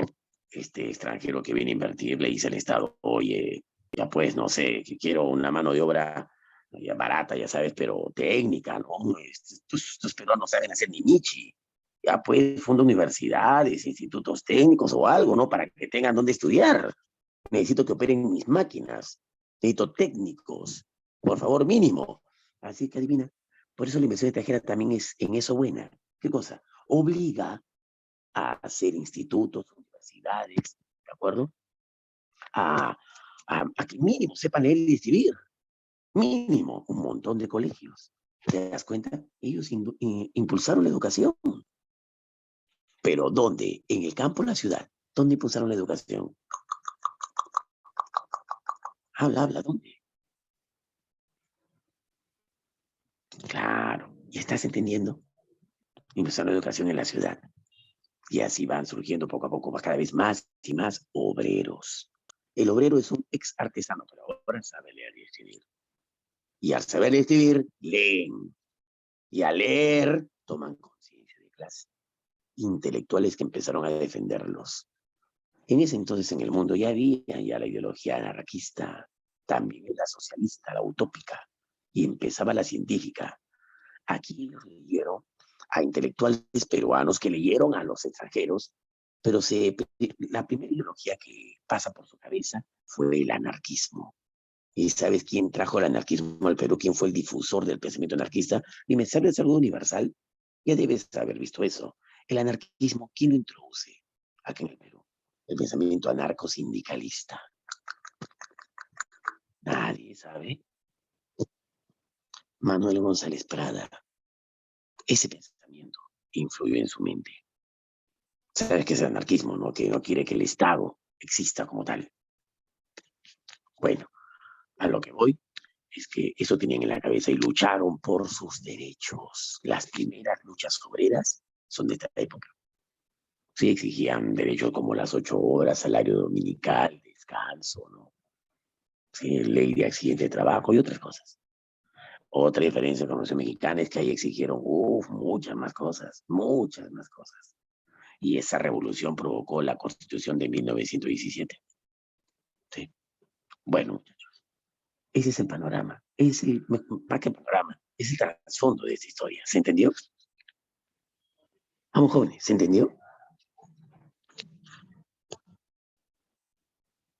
C: este extranjero que viene a invertir le dice al Estado, oye, ya pues, no sé, que quiero una mano de obra ya barata, ya sabes, pero técnica, ¿no? Estos peruanos saben hacer ni michi. Ya pues, funda universidades, institutos técnicos o algo, ¿no? Para que tengan donde estudiar. Necesito que operen mis máquinas. Necesito técnicos. Por favor, mínimo. Así que adivina. Por eso la inversión extranjera también es en eso buena. ¿Qué cosa? Obliga a hacer institutos, universidades, ¿de acuerdo? A, a que mínimo sepan leer y escribir. Mínimo, un montón de colegios. ¿Te das cuenta? Ellos impulsaron la educación. Pero ¿dónde? En el campo, en la ciudad. ¿Dónde impulsaron la educación? Habla, ¿dónde? Claro, ¿y estás entendiendo? Impulsaron la educación en la ciudad. Y así van surgiendo poco a poco cada vez más y más obreros. El obrero es un ex artesano, pero ahora sabe leer y escribir. Y al saber escribir, leen. Y al leer, toman conciencia de clase. Intelectuales que empezaron a defenderlos. En ese entonces en el mundo ya había la ideología anarquista, también la socialista, la utópica, y empezaba la científica. Aquí los leyeron a intelectuales peruanos que leyeron a los extranjeros, pero la primera ideología que pasa por su cabeza fue el anarquismo. ¿Y sabes quién trajo el anarquismo al Perú? ¿Quién fue el difusor del pensamiento anarquista? Dime, ¿sabes algo universal? Ya debes haber visto eso. El anarquismo, ¿quién lo introduce aquí en el Perú? El pensamiento anarco-sindicalista. Nadie sabe. Manuel González Prada. Ese pensamiento influyó en su mente. ¿Sabes qué es el anarquismo? ¿No? Que no quiere que el Estado exista como tal. Bueno, a lo que voy es que eso tenían en la cabeza y lucharon por sus derechos. Las primeras luchas obreras son de esta época. Sí, exigían derechos como las 8 horas, salario dominical, descanso, ¿no? Sí, ley de accidente de trabajo y otras cosas. Otra diferencia con los mexicanos es que ahí exigieron muchas más cosas, muchas más cosas. Y esa revolución provocó la Constitución de 1917. Sí. Bueno, muchachos, ese es el panorama. Es el, más que panorama, es el trasfondo de esta historia. ¿Se entendió? Vamos, jóvenes, ¿se entendió?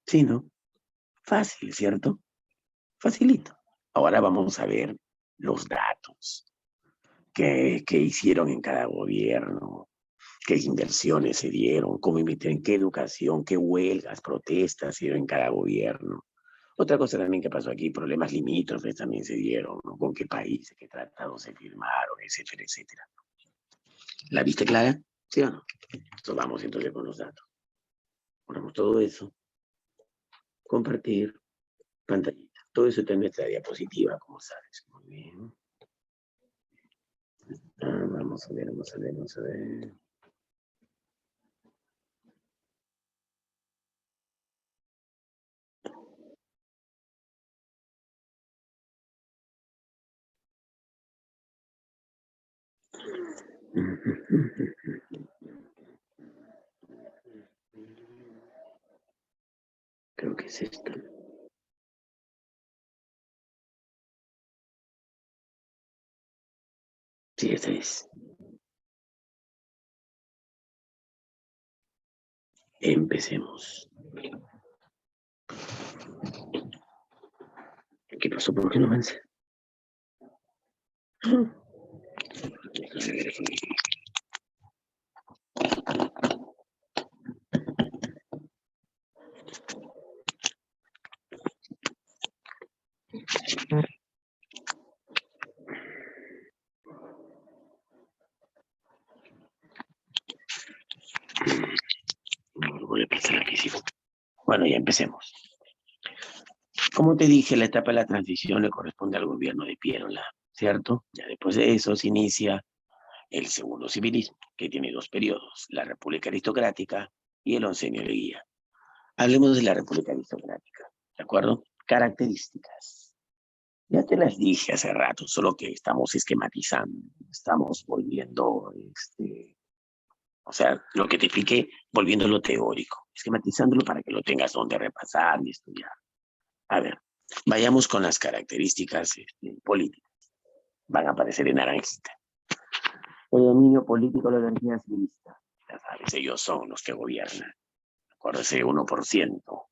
C: Sí, ¿no? Fácil, ¿cierto? Facilito. Ahora vamos a ver los datos que hicieron en cada gobierno, qué inversiones se dieron, cómo invirtieron, qué educación, qué huelgas, protestas se dieron en cada gobierno. Otra cosa también que pasó aquí, problemas limítrofes también se dieron, ¿no? Con qué países, qué tratados se firmaron, etcétera, etcétera. ¿La viste clara? ¿Sí o no? Entonces vamos entonces con los datos. Ponemos todo eso, compartir, pantallita. Todo eso está en nuestra diapositiva, como sabes. Muy bien. Vamos a ver, vamos a ver, vamos a ver. Creo que es esta. Sí, esta es. Empecemos. ¿Qué pasó? ¿Por qué no avanza? Voy a pasar aquí, sí. Bueno, ya empecemos. Como te dije, la etapa de la transición le corresponde al gobierno de Pierola, ¿cierto? Ya después de eso se inicia el segundo civilismo, que tiene 2 periodos, la República Aristocrática y el oncenio de Guía. Hablemos de la República Aristocrática, ¿de acuerdo? Características. Ya te las dije hace rato, solo que estamos esquematizando, estamos volviendo, o sea, lo que te expliqué, volviéndolo teórico, esquematizándolo para que lo tengas donde repasar y estudiar. A ver, vayamos con las características políticas. Van a aparecer en naranjita. El dominio político de la energía civilista. Ya sabes, ellos son los que gobiernan. Acuérdese, 1%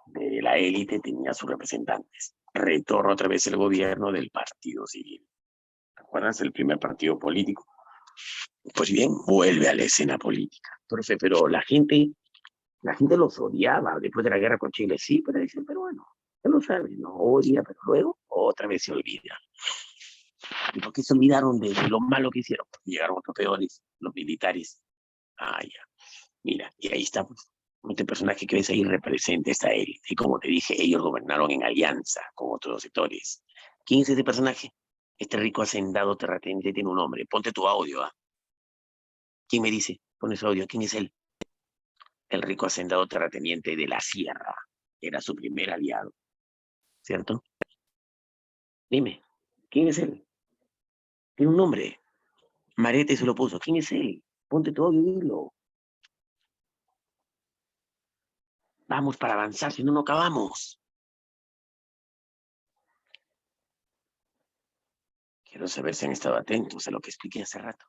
C: de la élite tenía sus representantes. Retorna otra vez el gobierno del Partido Civil. ¿Recuerdas el primer partido político? Pues bien, vuelve a la escena política. Profe, pero la gente los odiaba después de la guerra con Chile. Sí, pero dicen, pero bueno, ya lo saben, no odia, pero luego otra vez se olvida. ¿Y por qué se olvidaron de lo malo que hicieron? Llegaron otros peores, los militares. Ah, ya. Mira, y ahí está, pues. Este personaje que ves ahí representa esta élite. Y como te dije, ellos gobernaron en alianza con otros sectores. ¿Quién es ese personaje? Este rico hacendado terrateniente tiene un nombre. Ponte tu audio, ¿ah? ¿Quién me dice? Pon ese audio. ¿Quién es él? El rico hacendado terrateniente de la Sierra. Era su primer aliado, ¿cierto? Dime, ¿quién es él? Tiene un nombre. Marete se lo puso. ¿Quién es él? Ponte tu audio y dilo. Vamos para avanzar, si no, no acabamos. Quiero saber si han estado atentos a lo que expliqué hace rato.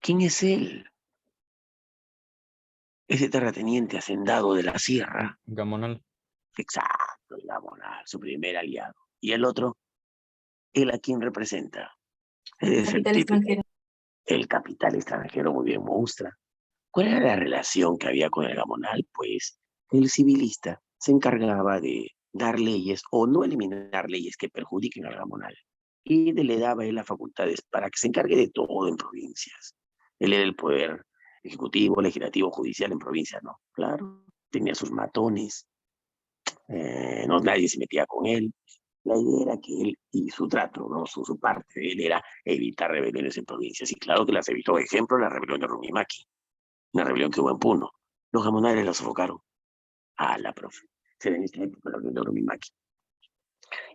C: ¿Quién es él? ese terrateniente hacendado de la sierra.
D: Gamonal.
C: Exacto, el gamonal, su primer aliado. Y el otro, ¿él a quién representa? Es el
B: Capital extranjero.
C: El capital extranjero, muy bien, muestra. ¿Cuál era la relación que había con el gamonal? Pues el civilista se encargaba de dar leyes o no eliminar leyes que perjudiquen al gamonal. Y le daba a él las facultades para que se encargue de todo en provincias. Él era el poder ejecutivo, legislativo, judicial en provincias, ¿no? Claro, tenía sus matones, no, nadie se metía con él. La idea era que él y su trato, ¿no? Su parte de él era evitar rebeliones en provincias. Y claro que las evitó. Ejemplo, la rebelión de Rumimaki, una rebelión que hubo en Puno. Los gamonales la sofocaron. A la profe. Se ve en esta época la rebelión de Rumimaki.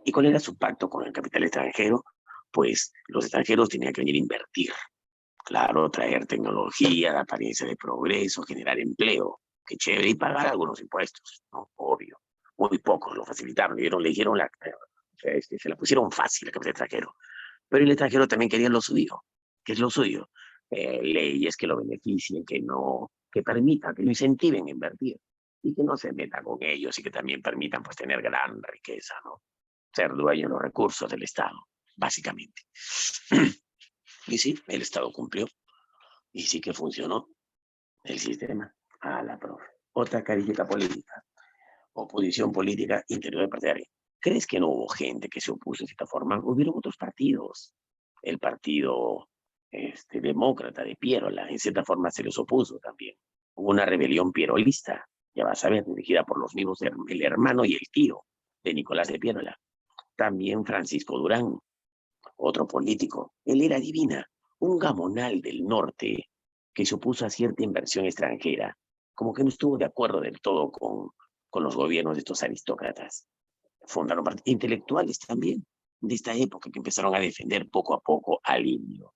C: ¿Y cuál era su pacto con el capital extranjero? Pues los extranjeros tenían que venir a invertir. Claro, traer tecnología, la apariencia de progreso, generar empleo. Qué chévere. Y pagar algunos impuestos, ¿no? Obvio. Muy pocos lo facilitaron. Le dijeron se la pusieron fácil al capital extranjero. Pero el extranjero también quería lo suyo. ¿Qué es lo suyo? Leyes que lo beneficien, que no, que permitan, que lo incentiven a invertir y que no se metan con ellos y que también permitan pues tener gran riqueza, ¿no? Ser dueño de los recursos del Estado, básicamente. Y sí, el Estado cumplió y sí que funcionó el sistema. A la profe. Otra carillita política. Oposición política interior partidaria. ¿Crees que no hubo gente que se opuso de esta forma? Hubieron otros partidos. El partido demócrata de Pierola, en cierta forma se les opuso también. Hubo una rebelión pierolista, ya vas a ver, dirigida por los mismos, el hermano y el tío de Nicolás de Pierola. También Francisco Durán, otro político. Él era Divina, un gamonal del norte que se opuso a cierta inversión extranjera, como que no estuvo de acuerdo del todo con los gobiernos de estos aristócratas. Fundaron intelectuales también de esta época que empezaron a defender poco a poco al indio.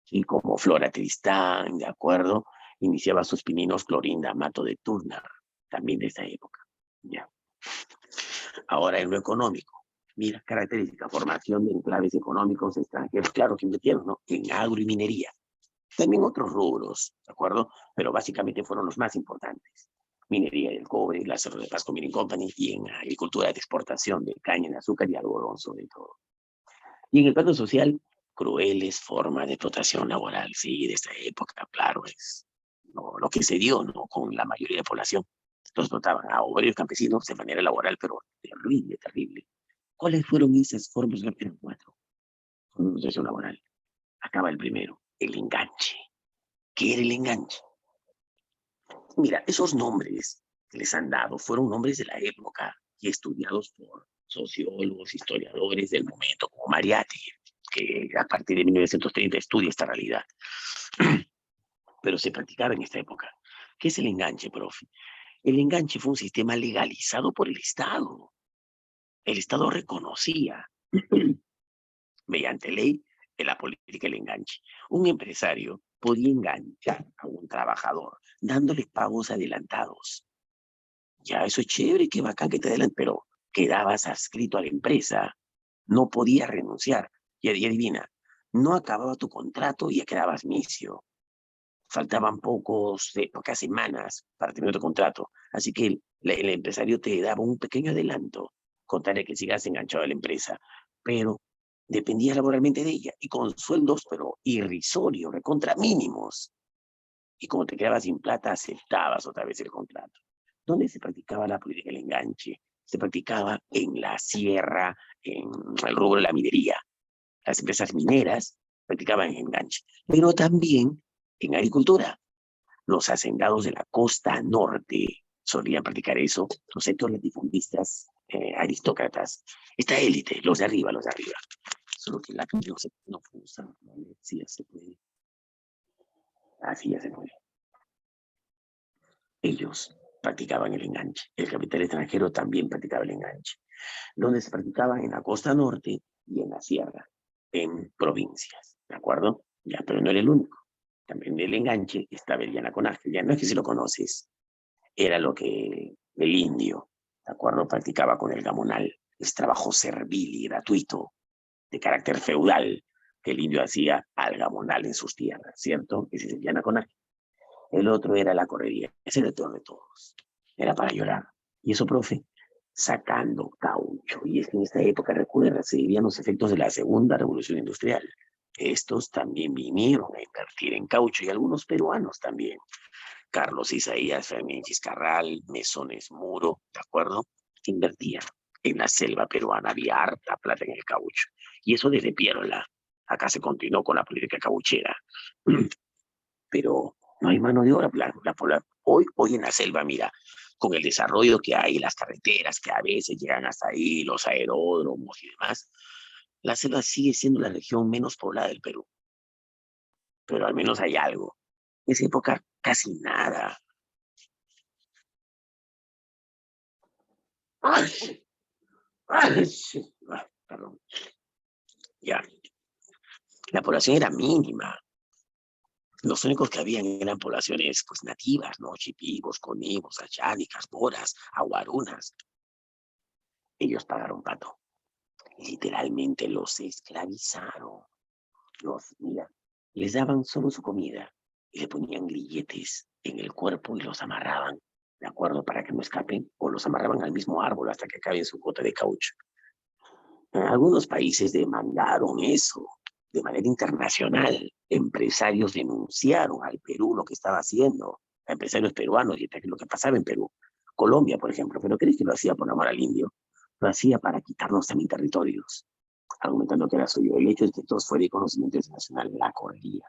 C: Y como Flora Tristán, ¿de acuerdo? Iniciaba sus pininos Clorinda Mato de Turner, también de esta época. Ya. Ahora en lo económico. Mira, característica, formación de enclaves económicos extranjeros, claro que invirtieron, ¿no? En agro y minería. También otros rubros, ¿de acuerdo? Pero básicamente fueron los más importantes. Minería del cobre, la Cerro de Pasco Mining Company y en agricultura de exportación de caña de azúcar y algodón sobre todo. Y en el plano social, crueles formas de explotación laboral, sí, de esta época, claro, es lo que se dio, ¿no? Con la mayoría de la población. Los explotaban a obreros campesinos de manera laboral, pero terrible, terrible. ¿Cuáles fueron esas formas? Eran 4. Con explotación laboral. Acaba el primero, el enganche. ¿Qué era el enganche? Mira, esos nombres que les han dado fueron nombres de la época y estudiados por sociólogos, historiadores del momento, como Mariatti, que a partir de 1930 estudia esta realidad. Pero se practicaba en esta época. ¿Qué es el enganche, profe? El enganche fue un sistema legalizado por el Estado. El Estado reconocía, mediante ley, en la política del enganche. Un empresario podía enganchar a un trabajador dándole pagos adelantados. Ya, eso es chévere, qué bacán que te adelanten, pero quedabas adscrito a la empresa, no podías renunciar. Y adivina, no acababa tu contrato y ya quedabas misio. Faltaban pocas semanas para terminar tu contrato. Así que el empresario te daba un pequeño adelanto, con tal de que sigas enganchado a la empresa. Pero dependía laboralmente de ella y con sueldos, pero irrisorios, recontra mínimos. Y como te quedabas sin plata, aceptabas otra vez el contrato. ¿Dónde se practicaba la política del enganche? Se practicaba en la sierra, en el rubro de la minería. Las empresas mineras practicaban el enganche, pero también en agricultura. Los hacendados de la costa norte solían practicar eso, los sectores latifundistas, aristócratas. Esta élite, los de arriba, los de arriba. Solo que la no puede usar, ¿no? Sí, ya se puede. Así ya se puede. Ellos practicaban el enganche. El capital extranjero también practicaba el enganche. Donde se practicaban en la costa norte y en la sierra, en provincias, ¿de acuerdo? Ya, pero no era el único. También el enganche estaba el Yanaconaje. Ya no es que si lo conoces, era lo que el indio, ¿de acuerdo? Practicaba con el gamonal. Es trabajo servil y gratuito, de carácter feudal, que el indio hacía al gamonal en sus tierras, ¿cierto? Ese es el Yanaconaje. El otro era la correría. Ese era el peor de todos. Era para llorar. Y eso, profe, sacando caucho. Y es que en esta época, recuerda, se vivían los efectos de la segunda revolución industrial. Estos también vinieron a invertir en caucho y algunos peruanos también. Carlos Isaías, Fermín Fiscarral, Mesones Muro, ¿de acuerdo? Invertían en la selva peruana, había harta plata en el caucho. Y eso desde Piérola. Acá se continuó con la política cauchera. Pero no hay mano de obra. Hoy en la selva, mira, con el desarrollo que hay, las carreteras que a veces llegan hasta ahí, los aeródromos y demás, la selva sigue siendo la región menos poblada del Perú. Pero al menos hay algo. En esa época casi nada. ¡Ay! ¡Ay! Perdón. Ya. La población era mínima. Los únicos que habían eran poblaciones pues nativas, ¿no? Chipigos, conigos, achánicas, boras, aguarunas. Ellos pagaron pato. Literalmente los esclavizaron. Mira, les daban solo su comida y le ponían grilletes en el cuerpo y los amarraban, ¿de acuerdo? Para que no escapen, o los amarraban al mismo árbol hasta que acaben su cuota de caucho. Algunos países demandaron eso de manera internacional. Empresarios denunciaron al Perú lo que estaba haciendo, a empresarios peruanos y lo que pasaba en Perú. Colombia, por ejemplo, pero ¿crees que lo hacía por amor al indio? Lo hacía para quitarnos también territorios, argumentando que era suyo. El hecho es que todo fue de conocimiento internacional, la correría.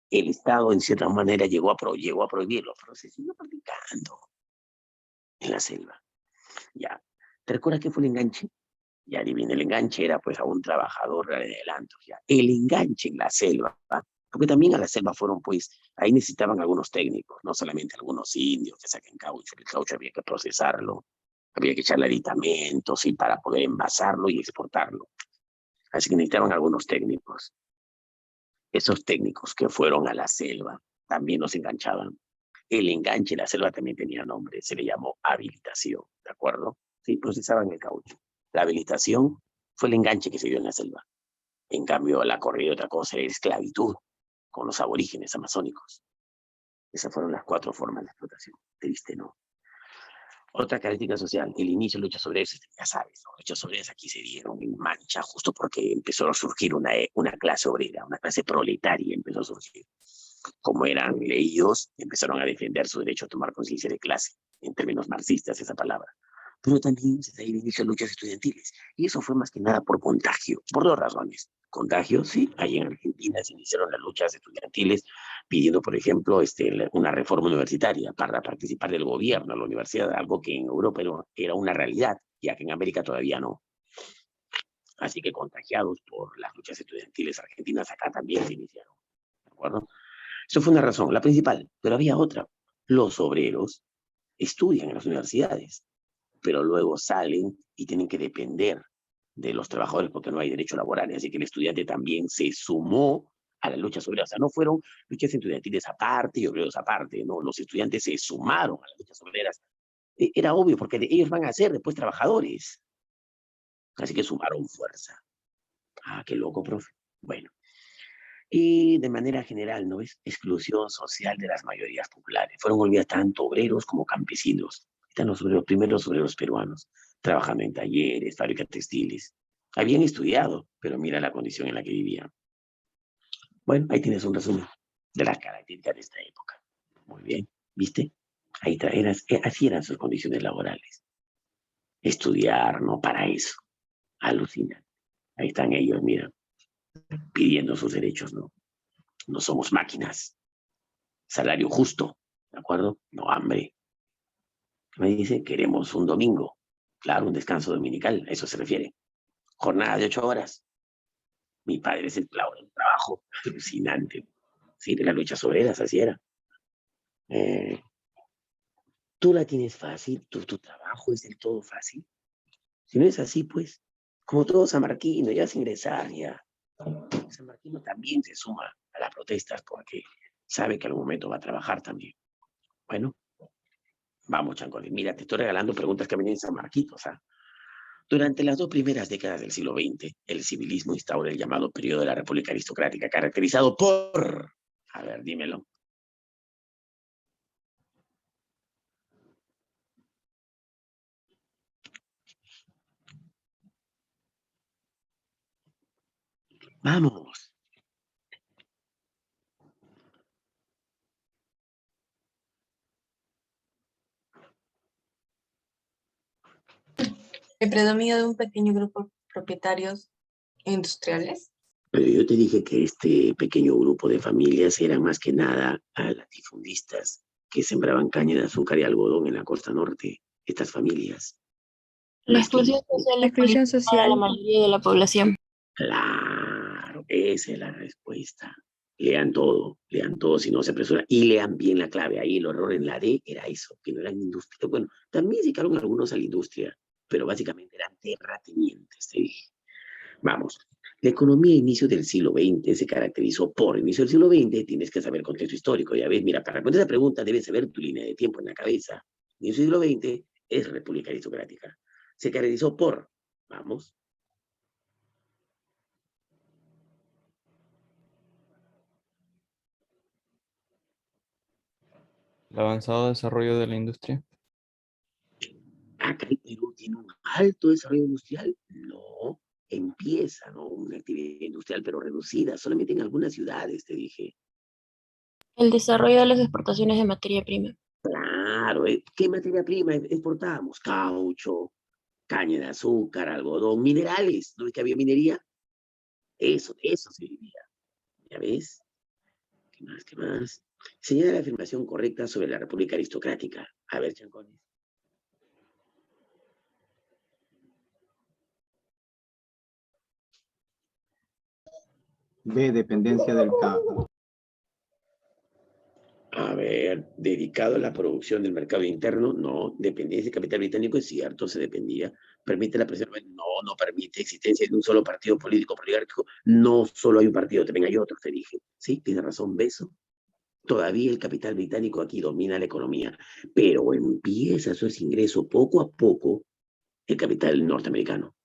C: El Estado, en cierta manera, llegó a prohibirlo, pero se siguió practicando en la selva. Ya. ¿Te recuerdas qué fue el enganche? Ya adivina, el enganche era pues a un trabajador de adelanto. Ya. El enganche en la selva, ¿va? Porque también a la selva fueron pues, ahí necesitaban algunos técnicos, no solamente algunos indios que saquen caucho. El caucho había que procesarlo, había que echarle aditamentos y para poder envasarlo y exportarlo. Así que necesitaban algunos técnicos. Esos técnicos que fueron a la selva también los enganchaban. El enganche en la selva también tenía nombre, se le llamó habilitación, ¿de acuerdo? Sí, procesaban el caucho. La habilitación fue el enganche que se dio en la selva. En cambio, la corrida de otra cosa era esclavitud con los aborígenes amazónicos. Esas fueron las 4 formas de explotación. Triste, ¿no? Otra característica social, el inicio de luchas obreras, ya sabes, las luchas obreras aquí se dieron en mancha justo porque empezó a surgir una clase obrera, una clase proletaria empezó a surgir. Como eran leídos, empezaron a defender su derecho a tomar conciencia de clase, en términos marxistas esa palabra. Pero también se inició luchas estudiantiles, y eso fue más que nada por contagio, por 2 razones. Contagio, sí, ahí en Argentina se iniciaron las luchas estudiantiles pidiendo, por ejemplo, una reforma universitaria para participar del gobierno, la universidad, algo que en Europa era una realidad, ya que en América todavía no. Así que contagiados por las luchas estudiantiles argentinas, acá también se iniciaron, ¿de acuerdo? Eso fue una razón, la principal, pero había otra. Los obreros estudian en las universidades, pero luego salen y tienen que depender de los trabajadores porque no hay derecho laboral. Así que el estudiante también se sumó a las luchas obreras. O sea, no fueron luchas estudiantiles aparte y obreros aparte, no, los estudiantes se sumaron a las luchas obreras. Era obvio porque ellos van a ser después trabajadores. Así que sumaron fuerza. Ah, qué loco, profe. Bueno. Y de manera general, ¿no? Es exclusión social de las mayorías populares. Fueron olvidados tanto obreros como campesinos. Están los primeros obreros peruanos, trabajando en talleres, fábricas textiles. Habían estudiado, pero mira la condición en la que vivían. Bueno, ahí tienes un resumen de las características de esta época. Muy bien, ¿viste? Así eran sus condiciones laborales. Estudiar, ¿no? Para eso. Alucina. Ahí están ellos, mira, pidiendo sus derechos, ¿no? No somos máquinas. Salario justo, ¿de acuerdo? No hambre. Me dice, queremos un domingo. Claro, un descanso dominical, a eso se refiere. Jornada de 8 horas. Mi padre es el clavo del trabajo. Alucinante. Sí, de las luchas obreras, así era. Tú la tienes fácil, tu trabajo es del todo fácil. Si no es así, pues, como todo San Marquino, ya vas a ingresar, ya. San Marquino también se suma a las protestas porque sabe que algún momento va a trabajar también. Bueno, vamos, Chancolín. Mira, te estoy regalando preguntas que vienen en San Marquito, ¿sabes? Durante las 2 primeras décadas del siglo XX, el civilismo instaura el llamado periodo de la República Aristocrática, caracterizado por... A ver, dímelo. Vamos.
D: El predominio de un pequeño grupo de propietarios industriales.
C: Pero yo te dije que este pequeño grupo de familias eran más que nada a latifundistas que sembraban caña de azúcar y algodón en la costa norte. Estas familias.
E: La
C: Más que...
E: exclusión social
F: La
E: es política
F: exclusión
E: para la
F: social.
E: mayoría de la población.
C: Claro, esa es la respuesta. Lean todo si no se apresura y lean bien la clave. Ahí el error en la D era eso, que no eran industria. Bueno, también se quedaron algunos a la industria, pero básicamente eran terratenientes, te dije. Vamos, la economía a inicio del siglo XX se caracterizó por inicio del siglo XX, tienes que saber contexto histórico. Ya ves, mira, para responder esa pregunta debes saber tu línea de tiempo en la cabeza. Inicio del siglo XX es república aristocrática. Se caracterizó por, vamos,
G: El avanzado desarrollo de la industria.
C: acá el Perú tiene un alto desarrollo industrial. No, empieza, ¿no? Una actividad industrial, pero reducida, solamente en algunas ciudades, te dije.
E: El desarrollo de las exportaciones de materia prima.
C: Claro, ¿qué materia prima exportábamos? Caucho, caña de azúcar, algodón, minerales. ¿No ves que había minería? Eso se vivía. ¿Ya ves? ¿Qué más? ¿Qué más? Señala la afirmación correcta sobre la República Aristocrática. A ver, Chancones.
H: B, dependencia del campo.
C: A ver, dedicado a la producción del mercado interno, no. Dependencia del capital británico, es cierto, se dependía. Permite la preservación, no permite existencia de un solo partido político oligárquico. No solo hay un partido, también hay otros, te dije. Sí, tiene razón, beso. Todavía el capital británico aquí domina la economía, pero empieza su ingreso poco a poco el capital norteamericano.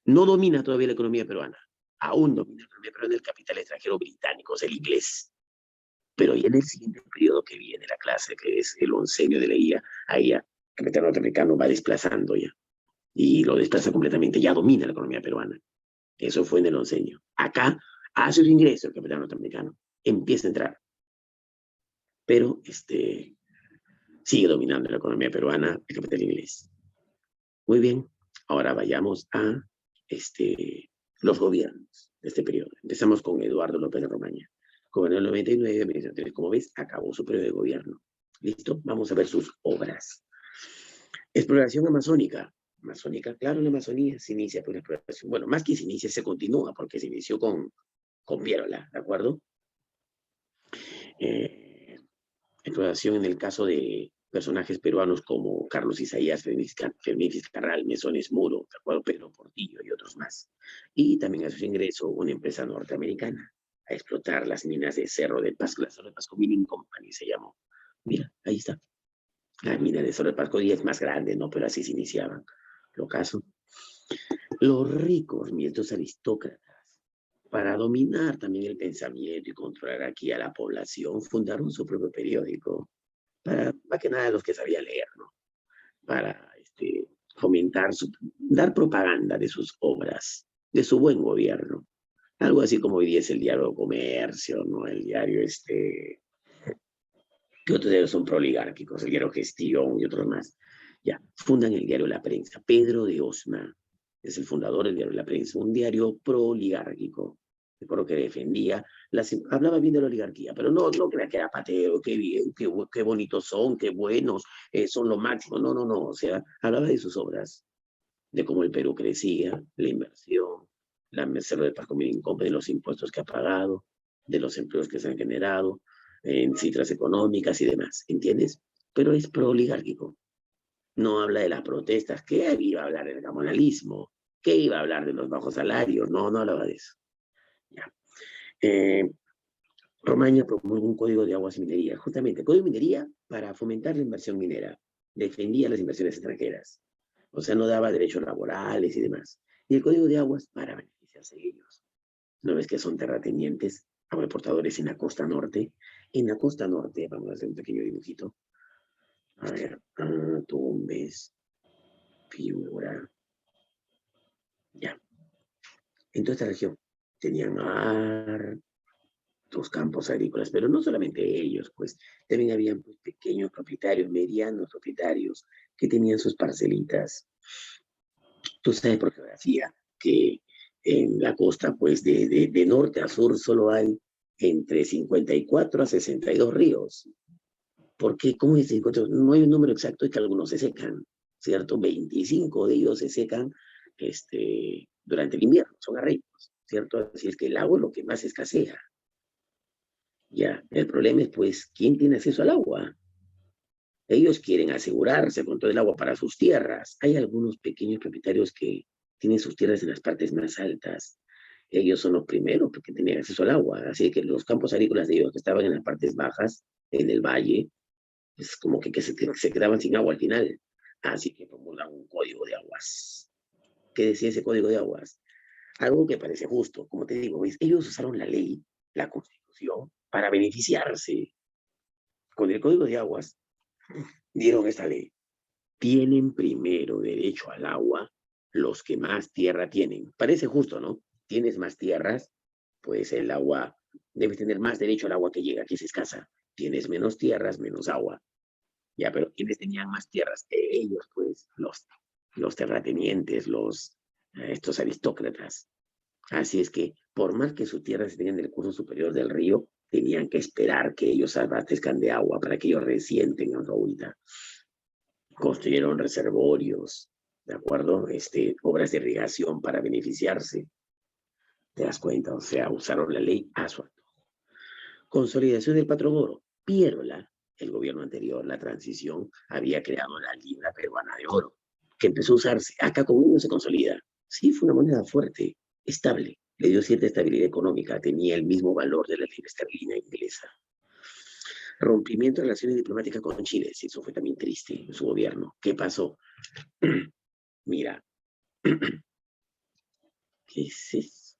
C: No domina todavía la economía peruana. Aún domina la economía peruana el capital extranjero británico, o sea, el inglés. Pero ya en el siguiente periodo que viene la clase, que es el oncenio de la IA, ahí ya el capital norteamericano va desplazando ya. Y lo desplaza completamente, ya domina la economía peruana. Eso fue en el oncenio. Acá hace su ingreso el capital norteamericano, empieza a entrar. Pero sigue dominando la economía peruana el capital inglés. Muy bien, ahora vayamos a los gobiernos de este periodo. Empezamos con Eduardo López de Romaña. Gobernó en el 99, como ves, acabó su periodo de gobierno. ¿Listo? Vamos a ver sus obras. Exploración amazónica. Amazónica, claro, en la Amazonía se inicia por la exploración. Bueno, más que se inicia, se continúa, porque se inició con Piérola, ¿de acuerdo? Exploración en el caso de personajes peruanos como Carlos Isaías, Fermín Fiscarral, Mesones Muro, ¿de acuerdo? Pedro Portillo y otros más. Y también a su ingreso una empresa norteamericana a explotar las minas de Cerro de Pasco, la Cerro de Pasco Mining Company se llamó. Mira, ahí está. La mina de Cerro de Pasco ya es más grande, ¿no? Pero así se iniciaban. Lo caso. Los ricos, miembros aristócratas, para dominar también el pensamiento y controlar aquí a la población, fundaron su propio periódico. Para, más que nada los que sabían leer, ¿no? Para fomentar, dar propaganda de sus obras, de su buen gobierno. Algo así como hoy día es el diario Comercio, ¿no? El diario que otros diarios son proligárquicos, el diario Gestión y otros más. Ya, fundan el diario La Prensa. Pedro de Osma es el fundador del diario La Prensa, un diario proligárquico. Recuerdo que defendía, hablaba bien de la oligarquía, pero no crea que era pateo, qué bien, qué bonitos son, qué buenos, son lo máximo. No, o sea, hablaba de sus obras, de cómo el Perú crecía, la inversión, la Cerro de Pasco Mining Company, de los impuestos que ha pagado, de los empleos que se han generado, en cifras económicas y demás, ¿entiendes? Pero es pro-oligárquico. No habla de las protestas, ¿qué iba a hablar del gamonalismo? ¿Qué iba a hablar de los bajos salarios? No hablaba de eso. Ya. Romaña promulgó un código de aguas y minería, justamente, código de minería para fomentar la inversión minera. Defendía las inversiones extranjeras. O sea, no daba derechos laborales y demás. Y el código de aguas para beneficiarse de ellos. ¿No ves que son terratenientes, agroexportadores en la costa norte? En la costa norte, vamos a hacer un pequeño dibujito. A ver, Tumbes, Piura. Ya. En toda esta región tenían hartos campos agrícolas, pero no solamente ellos, pues también habían pues, pequeños propietarios, medianos propietarios, que tenían sus parcelitas. Tú sabes por geografía que en la costa, pues de norte a sur, solo hay entre 54 a 62 ríos. ¿Por qué? ¿Cómo es 54? No hay un número exacto, es que algunos se secan, ¿cierto? 25 de ellos se secan durante el invierno, son arroyos, ¿cierto? Así es que el agua es lo que más escasea. Ya, el problema es, pues, ¿quién tiene acceso al agua? Ellos quieren asegurarse con todo el agua para sus tierras. Hay algunos pequeños propietarios que tienen sus tierras en las partes más altas. Ellos son los primeros porque tenían acceso al agua. Así que los campos agrícolas de ellos que estaban en las partes bajas, en el valle, es como que se quedaban sin agua al final. Así que promulgan un código de aguas. ¿Qué decía ese código de aguas? Algo que parece justo. Como te digo, ¿ves? Ellos usaron la ley, la constitución, para beneficiarse. Con el código de aguas dieron esta ley. Tienen primero derecho al agua los que más tierra tienen. Parece justo, ¿no? Tienes más tierras, pues el agua, debes tener más derecho al agua que llega, que es escasa. Tienes menos tierras, menos agua. Ya, pero quienes tenían más tierras que ellos, pues los terratenientes, estos aristócratas. Así es que, por más que sus tierras estén en el curso superior del río, tenían que esperar que ellos abastezcan de agua para que ellos recién tengan su agüita. Construyeron reservorios, ¿de acuerdo? Obras de irrigación para beneficiarse. ¿Te das cuenta? O sea, usaron la ley a su antojo. Consolidación del patrón oro. Piérola, el gobierno anterior, la transición, había creado la libra peruana de oro, que empezó a usarse. Acá con uno se consolida. Sí, fue una moneda fuerte, estable. Le dio cierta estabilidad económica. Tenía el mismo valor de la libra esterlina inglesa. Rompimiento de relaciones diplomáticas con Chile. Sí, eso fue también triste en su gobierno. ¿Qué pasó? Mira. ¿Qué es eso?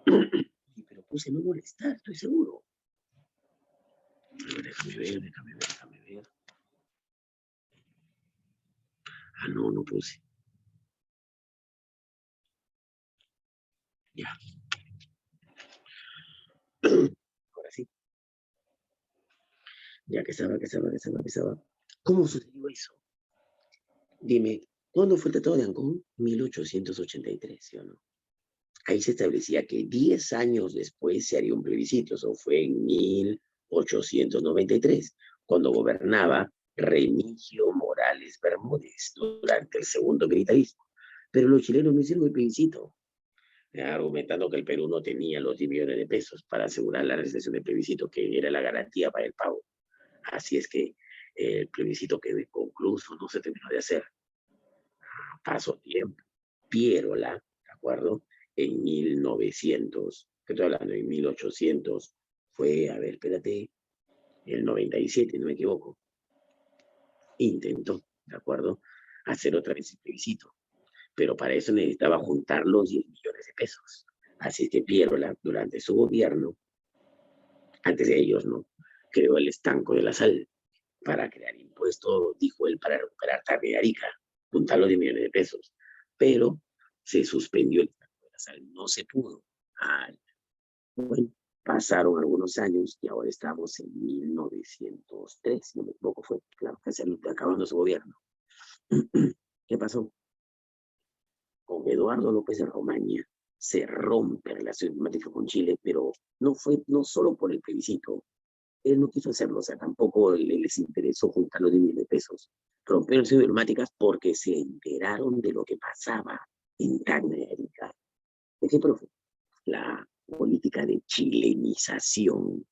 C: Pero puse no molestar, estoy seguro. Déjame ver. Ah, no, no puse. Ya. Ahora sí. Ya que estaba. ¿Cómo sucedió eso? Dime, ¿cuándo fue el Tratado de Ancón? 1883, ¿sí o no? Ahí se establecía que 10 años después se haría un plebiscito. Eso fue en 1893, cuando gobernaba Remigio Morales Bermúdez durante el segundo militarismo. Pero los chilenos no hicieron el plebiscito, argumentando que el Perú no tenía los 10 millones de pesos para asegurar la realización del plebiscito, que era la garantía para el pago. Así es que el plebiscito quedó inconcluso, no se terminó de hacer. Pasó tiempo. Piérola, ¿de acuerdo? En 1900, que estoy hablando, en 1800, fue, a ver, espérate, el 97, no me equivoco, intentó, ¿de acuerdo?, hacer otra vez el plebiscito, pero para eso necesitaba juntar los 10 millones de pesos. Así que Piérola, durante su gobierno, antes de ellos, ¿no?, creó el estanco de la sal para crear impuestos, dijo él, para recuperar Tarde de Arica, juntar los 10 millones de pesos, pero se suspendió el estanco de la sal, no se pudo. Bueno, pasaron algunos años y ahora estamos en 1903, si no me equivoco, fue, claro, casi acabando su gobierno. ¿Qué pasó? Con Eduardo López de Romaña se rompe la relación diplomática con Chile, pero no solo por el plebiscito. Él no quiso hacerlo, o sea, tampoco les interesó juntar los 10 millones de pesos. Rompieron relaciones diplomáticas porque se enteraron de lo que pasaba en Tacna y Arica. ¿De qué, profe? La política de chilenización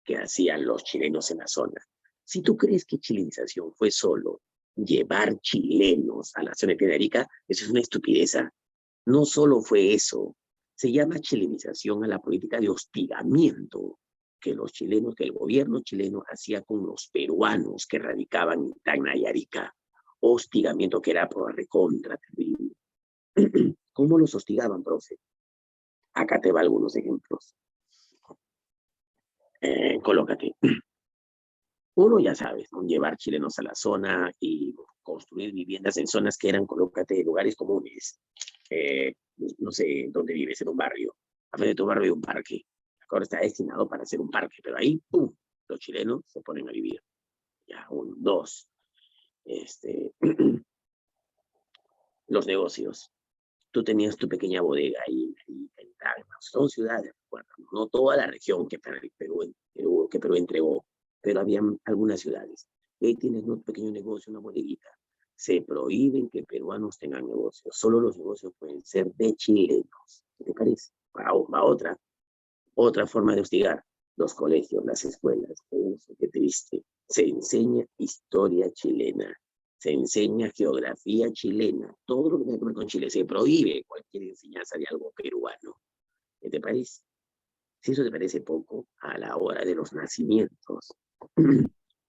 C: que hacían los chilenos en la zona. Si tú crees que chilenización fue solo llevar chilenos a la zona de Arica, eso es una estupidez. No solo fue eso, se llama chilenización a la política de hostigamiento que el gobierno chileno hacía con los peruanos que radicaban en Tacna y Arica. Hostigamiento que era por recontra terrible. ¿Cómo los hostigaban, profe? Acá te va algunos ejemplos. Colócate. Uno, ya sabes, ¿no?, llevar chilenos a la zona y construir viviendas en zonas que eran, colócate, lugares comunes. No sé dónde vives, en un barrio. frente de tu barrio hay un parque. Ahora está destinado para hacer un parque, pero ahí, ¡pum!, los chilenos se ponen a vivir. Ya, dos. Los negocios. Tú tenías tu pequeña bodega ahí en Tacna. Son ciudades, recuerda, no toda la región que Perú entregó, pero había algunas ciudades. Y ahí tienes un pequeño negocio, una bodeguita. Se prohíben que peruanos tengan negocios. Solo los negocios pueden ser de chilenos. ¿Qué te parece? Va otra forma de hostigar. Los colegios, las escuelas. Eso, qué triste. Se enseña historia chilena. Se enseña geografía chilena. Todo lo que tiene que ver con Chile. Se prohíbe cualquier enseñanza de algo peruano. ¿Qué te parece? Si eso te parece poco, a la hora de los nacimientos.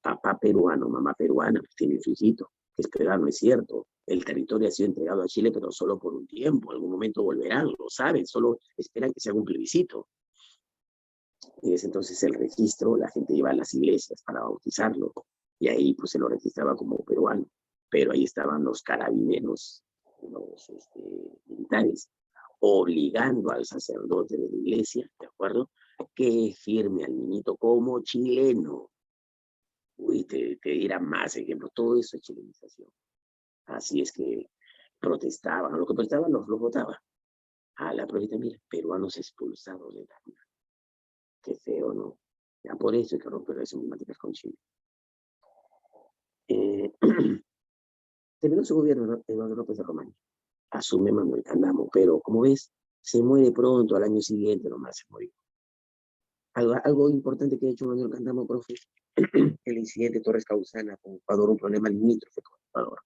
C: Papá peruano, mamá peruana, pues tiene su hijito. Que es peruano, es cierto. El territorio ha sido entregado a Chile, pero solo por un tiempo. En algún momento volverán, lo saben. Solo esperan que se haga un plebiscito. Y desde entonces el registro, la gente iba a las iglesias para bautizarlo. Y ahí pues se lo registraba como peruano. Pero ahí estaban los carabineros, los militares, obligando al sacerdote de la iglesia, ¿de acuerdo?, que firme al niñito como chileno. Uy, te dirán más ejemplos. Todo eso es chilenización. Así es que protestaban. Lo que protestaban los votaban. A la profeta, mira, peruanos expulsados de la vida. Qué feo, ¿no? Ya por eso hay que romper las emblemáticas con Chile. Terminó su gobierno, ¿no?, Eduardo López de Romaní. Asume Manuel Candamo, pero como ves, se muere pronto, al año siguiente nomás se murió. Algo importante que ha hecho Manuel Candamo, profe, el incidente Torres Causana con Ecuador, un problema limítrofe con Ecuador,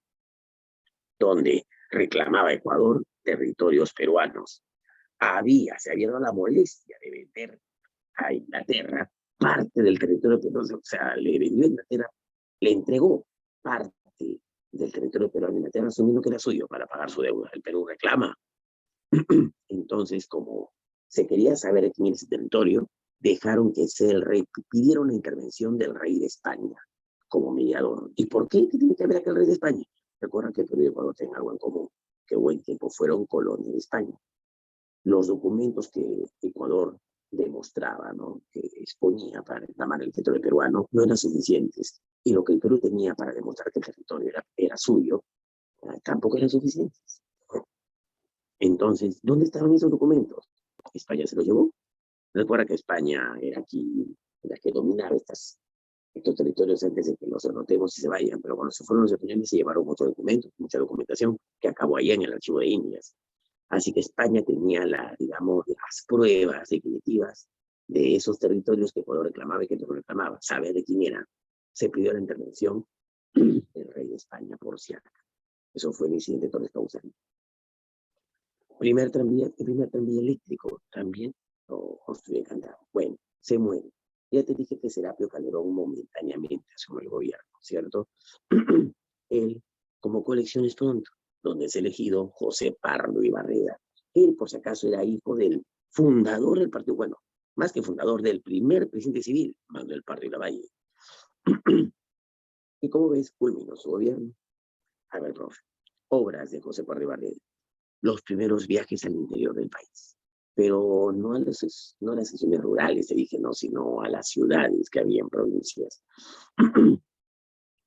C: donde reclamaba Ecuador territorios peruanos. Se había dado la molestia de vender a Inglaterra parte del territorio peruano, o sea, le vendió a Inglaterra, le entregó parte del territorio peruano a Inglaterra, asumiendo que era suyo para pagar su deuda. El Perú reclama. Entonces, como se quería saber quién era ese territorio, dejaron que sea el rey, pidieron la intervención del rey de España como mediador. ¿Y por qué? ¿Qué tiene que ver aquel el rey de España? Recuerda que Perú y Ecuador tienen algo en común, que buen tiempo fueron colonia de España. Los documentos que Ecuador demostraba, ¿no?, que exponía para reclamar el territorio peruano, no eran suficientes. Y lo que el Perú tenía para demostrar que el territorio era suyo, tampoco eran suficientes. Entonces, ¿dónde estaban esos documentos? España se los llevó. Recuerda que España era aquí la que dominaba estos territorios antes de que los derrotemos y se vayan, pero cuando se fueron los españoles se llevaron muchos documentos, mucha documentación que acabó ahí en el archivo de Indias. Así que España tenía las pruebas definitivas de esos territorios que Ecuador reclamaba y que no reclamaba. Sabe de quién era. Se pidió la intervención del rey de España, por si acaso. Eso fue el incidente de Torres Causana. El primer tranvía eléctrico también lo construyó Candamo. Bueno, se muere. Ya te dije que Serapio Calderón momentáneamente asumió el gobierno, ¿cierto? Él convocó elecciones pronto, donde es elegido José Pardo Ibarreda. Él, por si acaso, era hijo del fundador del partido, bueno, más que fundador, del primer presidente civil, Manuel Pardo Lavalle. Y como ves, culminó su gobierno. A ver, profe, obras de José Pardo Ibarreda. Los primeros viajes al interior del país. Pero no a las secciones rurales, te dije, no, sino a las ciudades que había en provincias.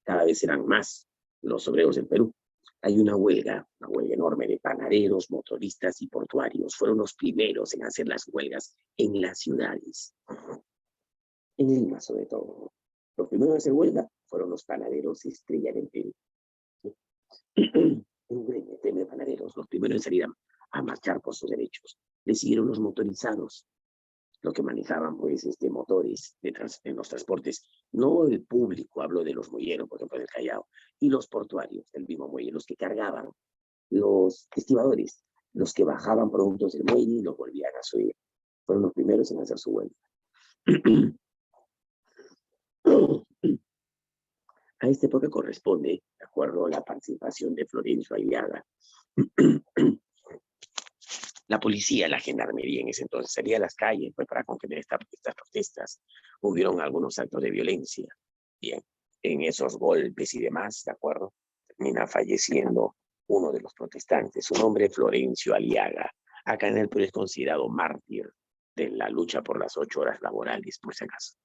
C: Cada vez eran más los obreros del Perú. Hay una huelga enorme de panaderos, motoristas y portuarios. Fueron los primeros en hacer las huelgas en las ciudades. En Lima, sobre todo. Los primeros en hacer huelga fueron los panaderos Estrella del Perú. Un gremio de panaderos, los primeros en salir a marchar por sus derechos. Le siguieron los motorizados, los que manejaban pues motores en los transportes, no el público, hablo de los muelleros, por ejemplo, del Callao, y los portuarios del mismo muelle, los que cargaban, los estibadores, los que bajaban productos del muelle y los volvían a subir. Fueron los primeros en hacer su huelga. A esta época corresponde, de acuerdo a la participación de Florencio Aliaga, la policía, la gendarmería en ese entonces salía a las calles pues, para contener estas protestas. Hubieron algunos actos de violencia. Bien, en esos golpes y demás, ¿de acuerdo? Termina falleciendo uno de los protestantes, su nombre Florencio Aliaga. Acá en el Perú es considerado mártir de la lucha por las 8 horas laborales, por si acaso.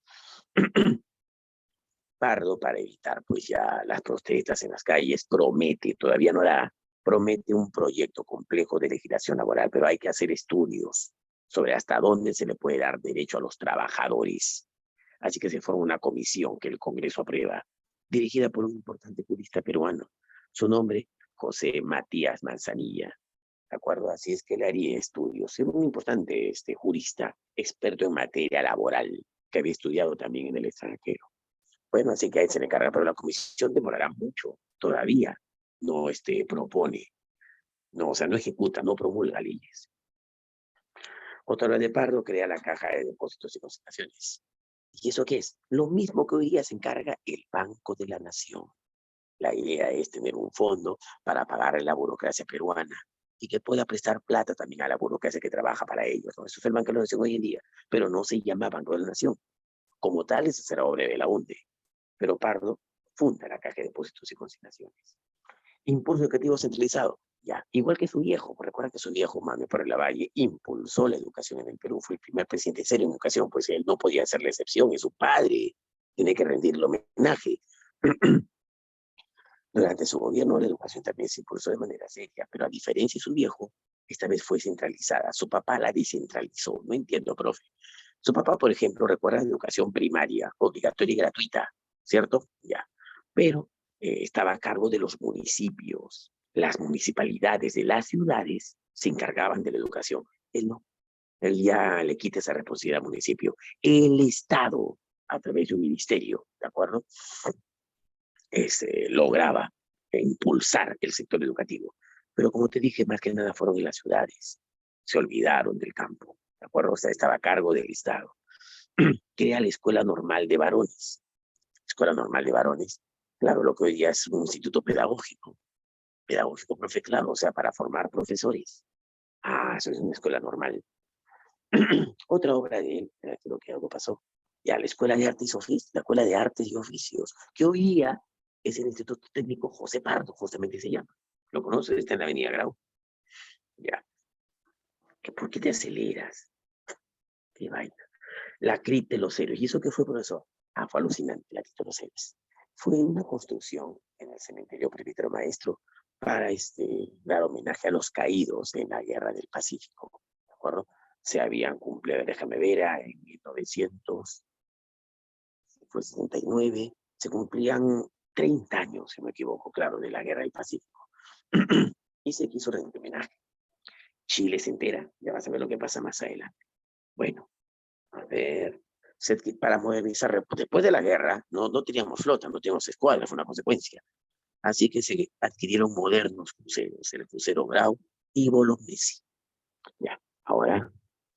C: Pardo, para evitar pues ya las protestas en las calles, promete, todavía no da, promete un proyecto complejo de legislación laboral, pero hay que hacer estudios sobre hasta dónde se le puede dar derecho a los trabajadores. Así que se forma una comisión que el Congreso aprueba, dirigida por un importante jurista peruano. Su nombre, José Matías Manzanilla. ¿De acuerdo? Así es que le haría estudios. Era un importante jurista, experto en materia laboral, que había estudiado también en el extranjero. Bueno, así que ahí se le encarga, pero la comisión demorará mucho, todavía no propone, no, o sea, no ejecuta, no promulga leyes. Otra de Pardo crea la Caja de Depósitos y Consignaciones. ¿Y eso qué es? Lo mismo que hoy día se encarga el Banco de la Nación. La idea es tener un fondo para pagar a la burocracia peruana y que pueda prestar plata también a la burocracia que trabaja para ellos, ¿no? Eso es el Banco de la Nación hoy en día, pero no se llama Banco de la Nación. Como tal, esa será obra de la UNDE. Pero Pardo funda la Caja de Depósitos y Consignaciones. Impulso educativo centralizado. Ya, igual que su viejo, recuerda que su viejo, Mame por la Valle, impulsó la educación en el Perú, fue el primer presidente serio en educación, pues él no podía ser la excepción, es su padre, tiene que rendirle homenaje. Durante su gobierno, la educación también se impulsó de manera seria, pero a diferencia de su viejo, esta vez fue centralizada. Su papá la descentralizó. No entiendo, profe. Su papá, por ejemplo, recuerda la educación primaria, obligatoria y gratuita, ¿cierto? Ya. Pero estaba a cargo de los municipios. Las municipalidades de las ciudades se encargaban de la educación. Él no. Él ya le quita esa responsabilidad al municipio. El Estado, a través de un ministerio, ¿de acuerdo? Lograba impulsar el sector educativo. Pero como te dije, más que nada fueron en las ciudades. Se olvidaron del campo, ¿de acuerdo? O sea, estaba a cargo del Estado. Crea la Escuela Normal de Varones. Escuela Normal de Varones. Claro, lo que hoy día es un instituto pedagógico. Pedagógico, profe, claro, o sea, para formar profesores. Ah, eso es una escuela normal. Otra obra de él, creo que algo pasó. Ya, la Escuela de Artes y Oficios, la Escuela de Artes y Oficios, que hoy día es el Instituto Técnico José Pardo, justamente se llama. ¿Lo conoces? Está en la Avenida Grau. Ya. ¿Por qué te aceleras? Qué vaina. La CRIP de los héroes. ¿Y eso qué fue, profesor? Ah, fue alucinante, la CRIP de los héroes. Fue una construcción en el cementerio Presbítero Maestro para dar homenaje a los caídos en la Guerra del Pacífico. ¿De acuerdo? Se habían cumplido, déjame ver, en 1969, se cumplían 30 años, si no me equivoco, claro, de la Guerra del Pacífico. Y se quiso rendir homenaje. Chile se entera, ya vas a ver lo que pasa más adelante. Bueno, a ver, para modernizar, después de la guerra, no teníamos flota, no teníamos escuadra, fue una consecuencia. Así que se adquirieron modernos cruceros, el crucero Grau y Bolognesi. Ya, ahora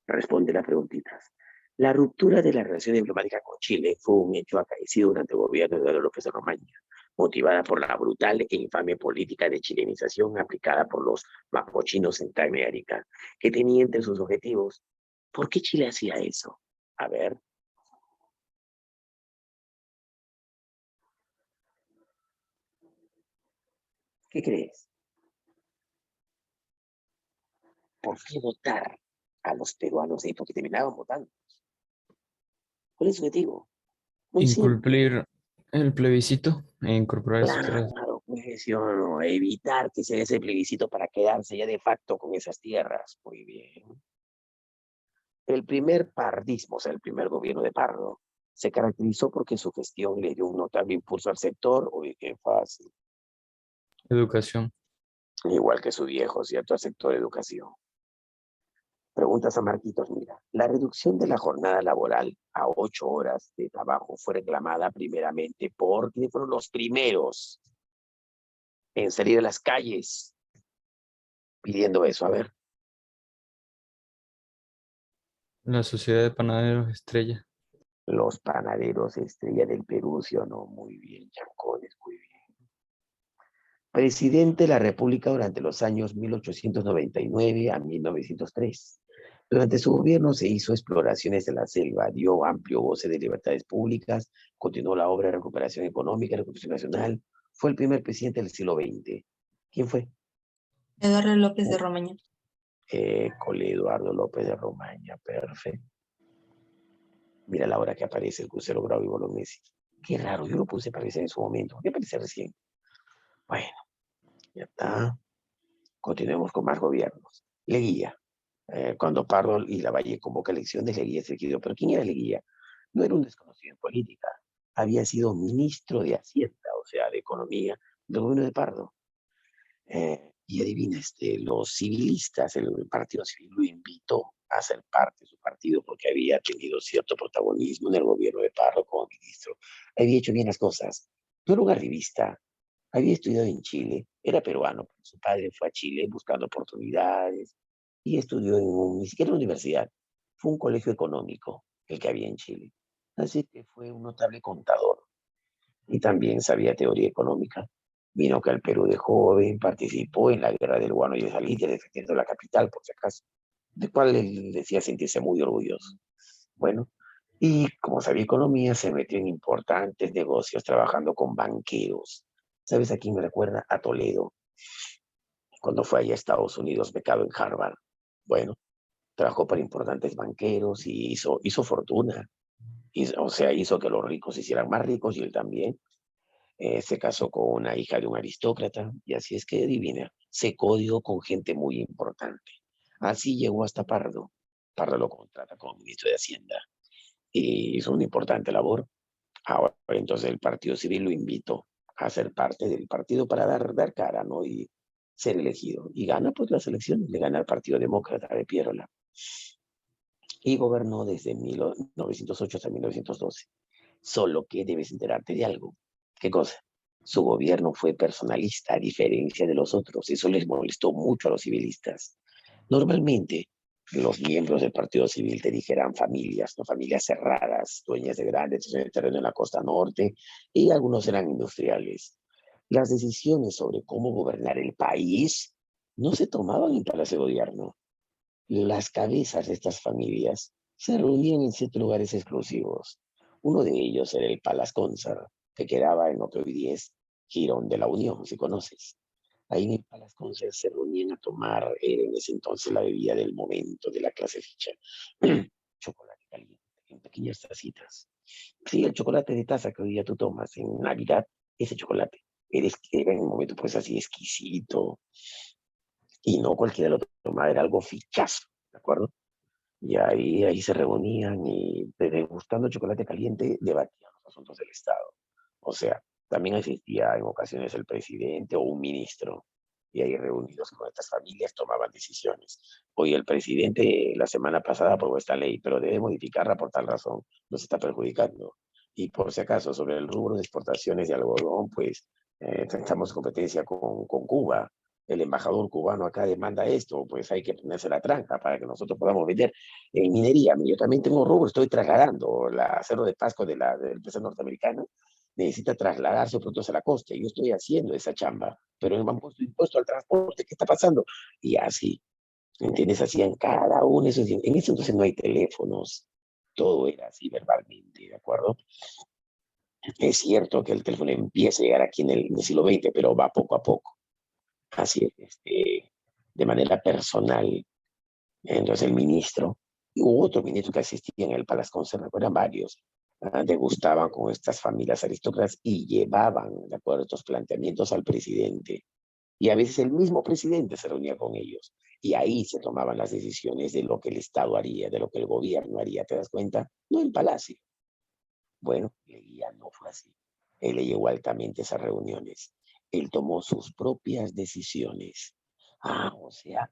C: responde las preguntitas. La ruptura de la relación diplomática con Chile fue un hecho acaecido durante el gobierno de Eduardo López de Romaña, motivada por la brutal e infame política de chilenización aplicada por los mapuchinos en Centroamérica, que tenía entre sus objetivos. ¿Por qué Chile hacía eso? A ver. ¿Qué crees? ¿Por qué votar a los peruanos ahí? Porque terminaban votando. ¿Cuál es su objetivo? Muy simple.
G: Incumplir el plebiscito e incorporar esas tierras.
C: Claro, pues, no, evitar que se dé ese plebiscito para quedarse ya de facto con esas tierras. Muy bien. El primer pardismo, o sea, el primer gobierno de Pardo, se caracterizó porque su gestión le dio un notable impulso al sector, oye, qué fácil,
G: Educación.
C: igual que su viejo, ¿cierto? Al sector educación. Preguntas a Marquitos, mira, la reducción de la jornada laboral a 8 horas de trabajo fue reclamada primeramente porque fueron los primeros en salir a las calles pidiendo eso. A ver.
G: La Sociedad de Panaderos Estrella.
C: Los panaderos estrella del Perú, ¿sí o no? Muy bien, Chancones, muy bien. Presidente de la República durante los años 1899 a 1903. Durante su gobierno se hizo exploraciones de la selva, dio amplio goce de libertades públicas, continuó la obra de recuperación económica y recuperación nacional, fue el primer presidente del siglo XX. ¿Quién fue?
D: Eduardo López de Romaña.
C: Cole Eduardo López de Romaña, perfecto. Mira la hora que aparece el crucero Grau y Bolognesi. Qué raro, yo lo puse para aparecer en su momento. ¿Qué aparece recién? Bueno, ya está. Continuemos con más gobiernos. Leguía. Cuando Pardo y Lavalle convoca elecciones, Leguía se quedó. ¿Pero quién era Leguía? No era un desconocido en política. Había sido ministro de Hacienda, o sea, de Economía, del gobierno de Pardo. Y adivina, los civilistas, el partido civil lo invitó a ser parte de su partido porque había tenido cierto protagonismo en el gobierno de Pardo como ministro. Había hecho bien las cosas. No era un arribista. Había estudiado en Chile. Era peruano, pero su padre fue a Chile buscando oportunidades y estudió ni siquiera una universidad. Fue un colegio económico el que había en Chile. Así que fue un notable contador y también sabía teoría económica. Vino que al Perú de joven, participó en la guerra del Guano y el Salitre, defendiendo la capital, por si acaso, de cual él decía sentirse muy orgulloso. Bueno, y como sabía economía, se metió en importantes negocios trabajando con banqueros. ¿Sabes a quién me recuerda? A Toledo, cuando fue allá a Estados Unidos, becado en Harvard. Bueno, trabajó para importantes banqueros y hizo fortuna. O sea, hizo que los ricos se hicieran más ricos y él también. Se casó con una hija de un aristócrata y así es que adivina, se codió con gente muy importante. Así llegó hasta Pardo. Pardo lo contrata como ministro de Hacienda y hizo una importante labor. Ahora, entonces el Partido Civil lo invitó a ser parte del partido para dar cara, ¿no? Y ser elegido. Y gana pues las elecciones, le gana al Partido Demócrata de Pierola. Y gobernó desde 1908 hasta 1912. Solo que debes enterarte de algo. ¿Qué cosa? Su gobierno fue personalista a diferencia de los otros. Eso les molestó mucho a los civilistas. Normalmente, los miembros del Partido Civil te dijeran familias, no familias cerradas, dueñas de grandes terrenos en la costa norte, y algunos eran industriales. Las decisiones sobre cómo gobernar el país no se tomaban en Palacio de Gobierno. Las cabezas de estas familias se reunían en ciertos lugares exclusivos. Uno de ellos era el Palace Concert, que quedaba en lo que hoy día es Girón de la Unión, si conoces. Ahí en el Palace Concert se reunían a tomar, era en ese entonces la bebida del momento de la clase ficha, chocolate caliente, en pequeñas tacitas. Sí, el chocolate de taza que hoy día tú tomas en Navidad, ese chocolate, era en el momento pues así exquisito, y no cualquiera lo tomaba, era algo fichazo, ¿de acuerdo? Y ahí se reunían y degustando chocolate caliente debatían los asuntos del Estado. O sea, también asistía en ocasiones el presidente o un ministro y ahí reunidos con estas familias tomaban decisiones. Hoy el presidente la semana pasada aprobó esta ley, pero debe modificarla por tal razón, nos está perjudicando. Y por si acaso, sobre el rubro de exportaciones de algodón, pues estamos en competencia con Cuba. El embajador cubano acá demanda esto, pues hay que ponerse la tranca para que nosotros podamos vender en minería. Yo también tengo rubro, estoy trasladando la acero de Pasco de la empresa norteamericana, necesita trasladar sus productos a la costa. Yo estoy haciendo esa chamba, pero me han puesto impuesto al transporte. ¿Qué está pasando? Y así, ¿entiendes? Hacían cada uno. En ese entonces no hay teléfonos, todo era así verbalmente, ¿de acuerdo? Es cierto que el teléfono empieza a llegar aquí en el siglo XX, pero va poco a poco. Así es, de manera personal. Entonces el ministro, y hubo otro ministro que asistía en el Palace Concert, eran varios, degustaban con estas familias aristócratas y llevaban, de acuerdo, estos planteamientos al presidente. Y a veces el mismo presidente se reunía con ellos. Y ahí se tomaban las decisiones de lo que el Estado haría, de lo que el gobierno haría, ¿te das cuenta? No en Palacio. Bueno, Leguía no fue así. Él le llevó altamente esas reuniones. Él tomó sus propias decisiones. O sea,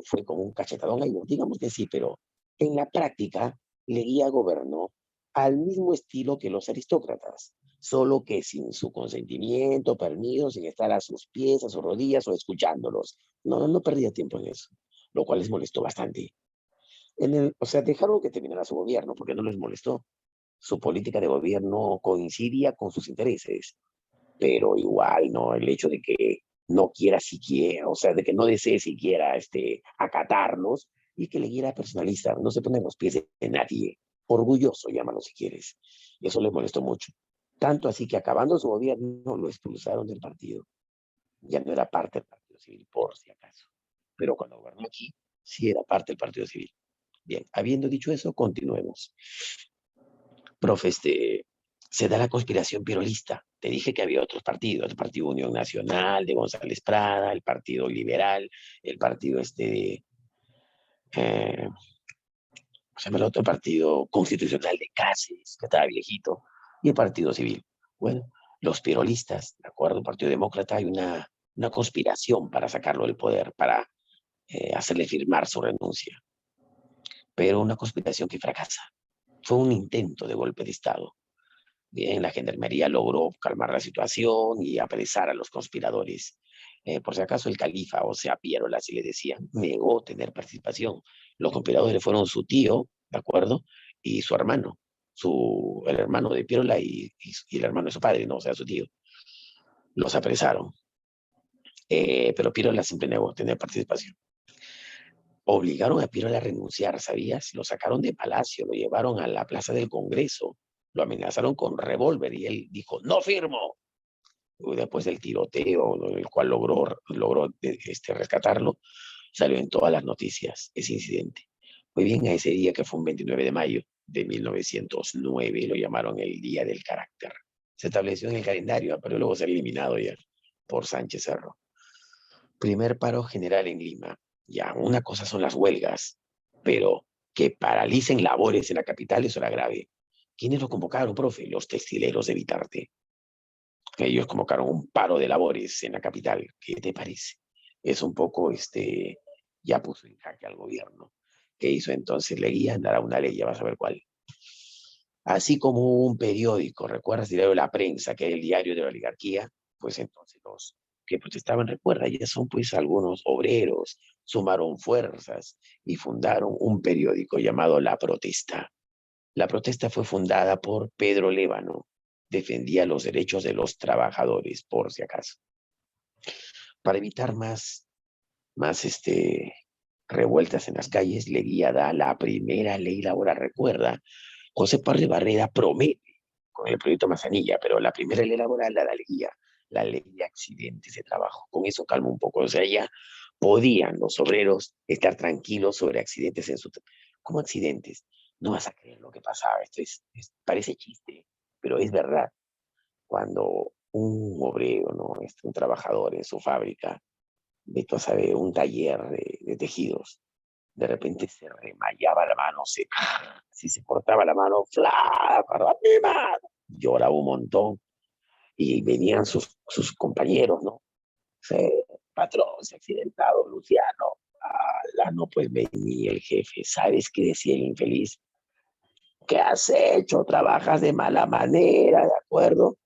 C: fue como un cachetadón ahí, digamos que sí, pero en la práctica Leguía gobernó al mismo estilo que los aristócratas, solo que sin su consentimiento, permiso, sin estar a sus pies, a sus rodillas o escuchándolos. No perdía tiempo en eso, lo cual les molestó bastante. O sea, dejaron que terminara su gobierno porque no les molestó. Su política de gobierno coincidía con sus intereses, pero igual, ¿no? El hecho de que no quiera siquiera, o sea, de que no desee siquiera acatarlos y que le quiera personalista, no se pone en los pies de nadie, orgulloso, llámalo si quieres. Y eso le molestó mucho. Tanto así que acabando su gobierno lo expulsaron del partido. Ya no era parte del Partido Civil, por si acaso. pero cuando gobernó aquí, sí era parte del partido civil. Bien, habiendo dicho eso, continuemos. Profe, se da la conspiración pirolista. Te dije que había otros partidos, el Partido Unión Nacional de González Prada, el Partido Liberal, el partido ¿cómo se llama el otro partido constitucional de Cáceres, que estaba viejito, y el Partido Civil. Bueno, los pirolistas, de acuerdo al Partido Demócrata, hay una conspiración para sacarlo del poder, para hacerle firmar su renuncia, pero una conspiración que fracasa. Fue un intento de golpe de Estado. Bien, la gendarmería logró calmar la situación y apresar a los conspiradores. Por si acaso el califa, o sea, Pierola, así le decían, negó tener participación. Los conspiradores fueron su tío, ¿de acuerdo? Y su hermano, el hermano de Pierola y el hermano de su padre, no, o sea, su tío. Los apresaron, pero Pierola siempre negó tener participación. Obligaron a Pierola a renunciar, ¿sabías? Lo sacaron de Palacio, lo llevaron a la Plaza del Congreso, lo amenazaron con revólver y él dijo, no firmo. Después del tiroteo, el cual logró rescatarlo, salió en todas las noticias ese incidente. Muy bien, a ese día que fue un 29 de mayo de 1909, lo llamaron el Día del Carácter. Se estableció en el calendario, pero luego se ha eliminado ya por Sánchez Cerro. Primer paro general en Lima. Ya, una cosa son las huelgas, pero que paralicen labores en la capital, eso era grave. ¿Quiénes lo convocaron, profe? Los textileros de Vitarte. Ellos convocaron un paro de labores en la capital. ¿Qué te parece? Es un poco, ya puso en jaque al gobierno. ¿Qué hizo entonces? Leguía dará una ley, ya vas a ver cuál. Así como un periódico, ¿recuerdas el diario de La Prensa, que es el diario de la oligarquía? Pues entonces los que protestaban, recuerda, ya son pues algunos obreros, sumaron fuerzas y fundaron un periódico llamado La Protesta. La Protesta fue fundada por Pedro Lévano, defendía los derechos de los trabajadores, por si acaso. Para evitar más revueltas en las calles, Leguía da la primera ley laboral, recuerda. José Pardo Barreda promete con el proyecto Manzanilla, pero la primera ley laboral la da Leguía, la ley de accidentes de trabajo. Con eso calma un poco, o sea, ya podían los obreros estar tranquilos sobre accidentes en su... ¿Cómo accidentes? No vas a creer lo que pasaba, parece chiste, pero es verdad. Cuando un obrero, ¿no? Un trabajador en su fábrica, Beto sabe, un taller de tejidos, de repente se remallaba la mano, si se cortaba la mano, lloraba un montón y venían sus compañeros, ¿no? Patrón, se ha accidentado Luciano. No, pues venía el jefe, ¿sabes qué decía el infeliz? ¿Qué has hecho? Trabajas de mala manera, ¿de acuerdo?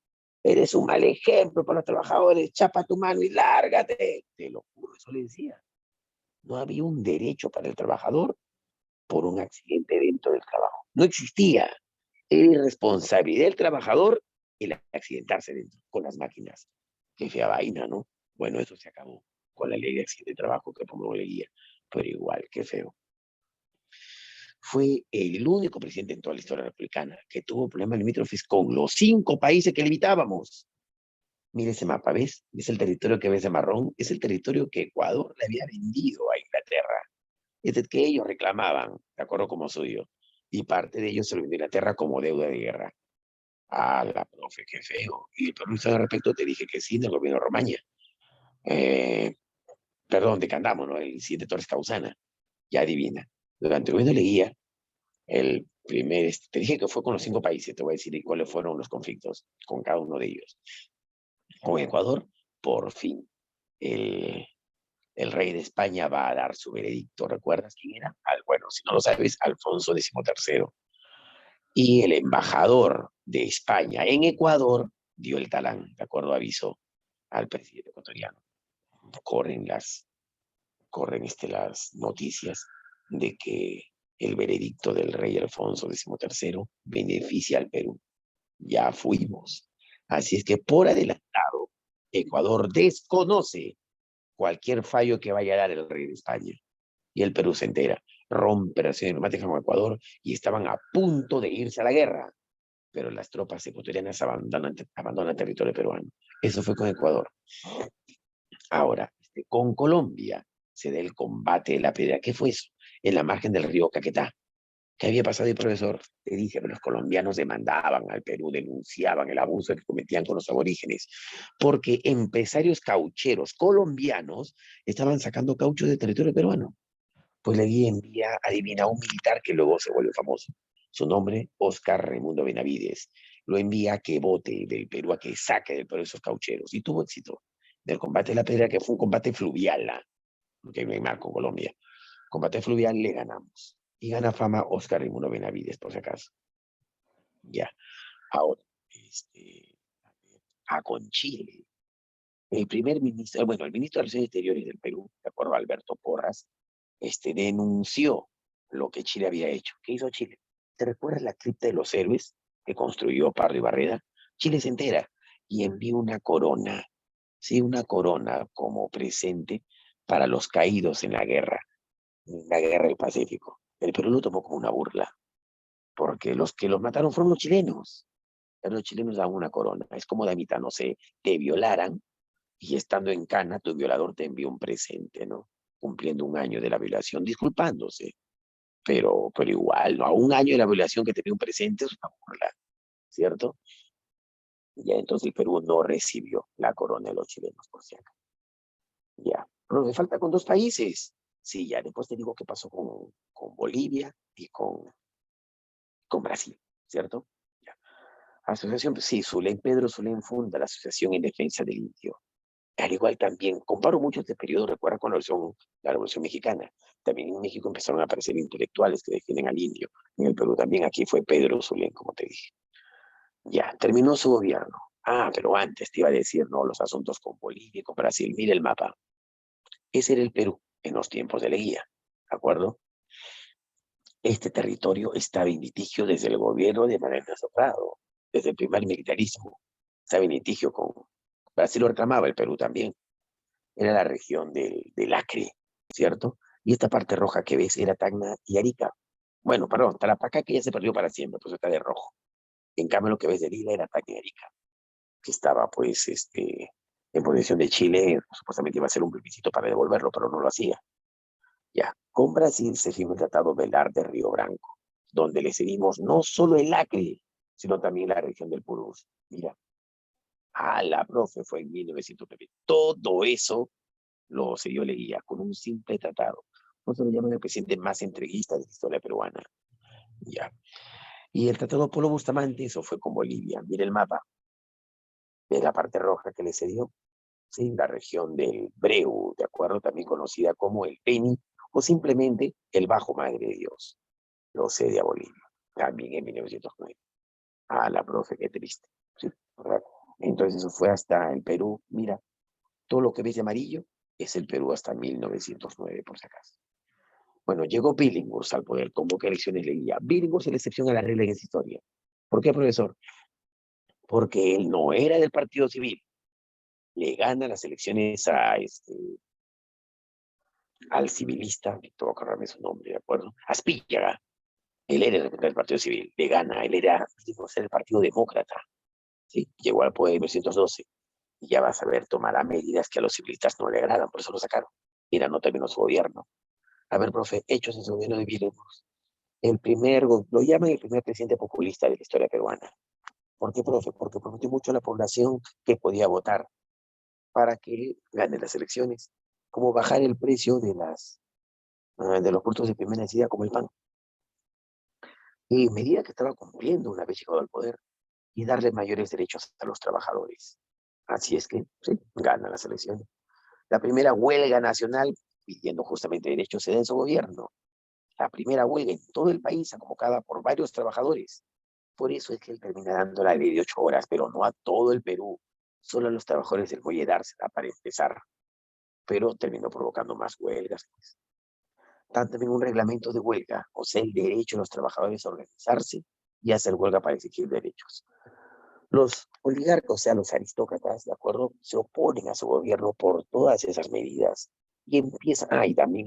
C: Eres un mal ejemplo para los trabajadores, chapa tu mano y lárgate. Te lo juro, eso le decía. No había un derecho para el trabajador por un accidente dentro del trabajo. No existía. Era irresponsabilidad del trabajador el accidentarse dentro con las máquinas. Qué fea vaina, ¿no? Bueno, eso se acabó con la ley de accidente de trabajo que promulgó Leguía. Pero igual, qué feo. Fue el único presidente en toda la historia republicana que tuvo problemas limítrofes con los 5 países que limitábamos. Mira ese mapa, ¿ves? ¿Ves el territorio que ves de marrón? Es el territorio que Ecuador le había vendido a Inglaterra. Es el que ellos reclamaban, de acuerdo como suyo. Y parte de ellos se lo vendió a Inglaterra como deuda de guerra. La profe, qué feo. Y el Perú al respecto te dije que sí, del gobierno de Romaña. Perdón, de Candamo, ¿no? El incidente Torres Causana. Ya adivina. Durante el gobierno de Leguía, el primer, te dije que fue con los 5 países, te voy a decir cuáles fueron los conflictos con cada uno de ellos. Con Ecuador, por fin, el rey de España va a dar su veredicto. ¿Recuerdas quién era? Bueno, si no lo sabes, Alfonso XIII. Y el embajador de España en Ecuador dio el talán, de acuerdo a aviso al presidente ecuatoriano. Corren las noticias de que el veredicto del rey Alfonso XIII beneficia al Perú. Ya fuimos. Así es que por adelantado, Ecuador desconoce cualquier fallo que vaya a dar el rey de España. Y el Perú se entera, rompe relaciones diplomáticas con Ecuador y estaban a punto de irse a la guerra. Pero las tropas ecuatorianas abandonan territorio peruano. Eso fue con Ecuador. Ahora, con Colombia, se da el combate de la piedra. ¿Qué fue eso? En la margen del río Caquetá. ¿Qué había pasado? El profesor le dice que los colombianos demandaban al Perú, denunciaban el abuso que cometían con los aborígenes, porque empresarios caucheros colombianos estaban sacando caucho del territorio peruano. Pues le envía, adivina, a un militar que luego se vuelve famoso. Su nombre, Oscar Raimundo Benavides. Lo envía a que vote del Perú, a que saque del Perú esos caucheros. Y tuvo éxito. Del combate de la piedra, que fue un combate fluvial, porque me marco Colombia. Combate fluvial le ganamos. Y gana fama Oscar Raimundo Benavides, por si acaso. Ya. Ahora, con Chile. El primer ministro, bueno, el ministro de Relaciones Exteriores del Perú, de acuerdo a Alberto Porras, denunció lo que Chile había hecho. ¿Qué hizo Chile? ¿Te recuerdas la cripta de los héroes que construyó Pardo y Barreda? Chile se entera y envió una corona, sí, una corona como presente para los caídos en la guerra del Pacífico. El Perú lo tomó como una burla, porque los que los mataron fueron los chilenos. Pero los chilenos dan una corona. Es como, damita, no sé, te violaran y estando en cana, tu violador te envió un presente, ¿no? Cumpliendo un año de la violación, disculpándose. Pero igual, ¿no? A un año de la violación que te envió un presente es una burla, ¿cierto? Ya entonces el Perú no recibió la corona de los chilenos, por si acaso. Ya. Pero me falta con 2 países. Sí, ya después te digo qué pasó con Bolivia y con Brasil, ¿cierto? Ya. Asociación, sí, Pedro Zulén funda la Asociación en Defensa del Indio. Al igual también, comparo mucho este periodo, recuerda con la Revolución Mexicana. También en México empezaron a aparecer intelectuales que defienden al indio. En el Perú también, aquí fue Pedro Zulén, como te dije. Ya, terminó su gobierno. Ah, pero antes te iba a decir, ¿no? Los asuntos con Bolivia y con Brasil. Mira el mapa. Ese era el Perú en los tiempos de Leguía, ¿de acuerdo? Este territorio estaba en litigio desde el gobierno de Manuel Soprado, desde el primer militarismo. Estaba en litigio con Brasil, lo reclamaba, el Perú también. Era la región del Acre, ¿cierto? Y esta parte roja que ves era Tacna y Arica. Bueno, perdón, Tarapacá, que ya se perdió para siempre, pues está de rojo. En cambio, lo que ves de lila era Tacna y Arica, que estaba, pues, en posesión de Chile. Supuestamente iba a ser un plebiscito para devolverlo, pero no lo hacía. Ya, con Brasil se firmó el Tratado Velar de Río Branco, donde le cedimos no solo el Acre, sino también la región del Purús. Mira, la profe, fue en 1909. Todo eso se dio Leguía con un simple tratado. No se lo llaman el presidente más entreguista de la historia peruana. Ya. Y el tratado Polo Bustamante, eso fue con Bolivia. Mira el mapa. ¿Ves la parte roja que le cedió? Sí, la región del Breu, ¿de acuerdo? También conocida como el Beni o simplemente el Bajo Madre de Dios. Lo cede a Bolivia, también en 1909. La profe, qué triste. ¿Sí? Entonces eso fue hasta el Perú. Mira, todo lo que ves de amarillo es el Perú hasta 1909, por si acaso. Bueno, llegó Billinghurst al poder, convocó elecciones Leguía. Billinghurst es la excepción a la regla en esa historia. ¿Por qué, profesor? Porque él no era del Partido Civil. Le gana las elecciones al civilista, tengo que acordarme su nombre, ¿de acuerdo? Aspíllaga. Él era el representante del Partido Civil. Le gana, él era del Partido Demócrata. ¿Sí? Llegó al poder en 1912. Y ya vas a ver, tomará medidas que a los civilistas no le agradan, por eso lo sacaron. Mira, no terminó su gobierno. A ver, profe, hechos en su gobierno de Billinghurst. Lo llaman el primer presidente populista de la historia peruana. ¿Por qué, profe? Porque prometió mucho a la población que podía votar para que gane las elecciones, como bajar el precio de los productos de primera necesidad, como el pan. Y medida que estaba cumpliendo una vez llegado al poder, y darle mayores derechos a los trabajadores. Así es que sí, gana las elecciones. La primera huelga nacional, pidiendo justamente derechos, se da en su gobierno. La primera huelga en todo el país, convocada por varios trabajadores. Por eso es que él termina dando la ley de 8 horas, pero no a todo el Perú, solo a los trabajadores del muelle dársela para empezar. Pero terminó provocando más huelgas. También un reglamento de huelga, o sea, el derecho de los trabajadores a organizarse y hacer huelga para exigir derechos. Los oligarcas, o sea, los aristócratas, ¿de acuerdo? Se oponen a su gobierno por todas esas medidas y empieza, y también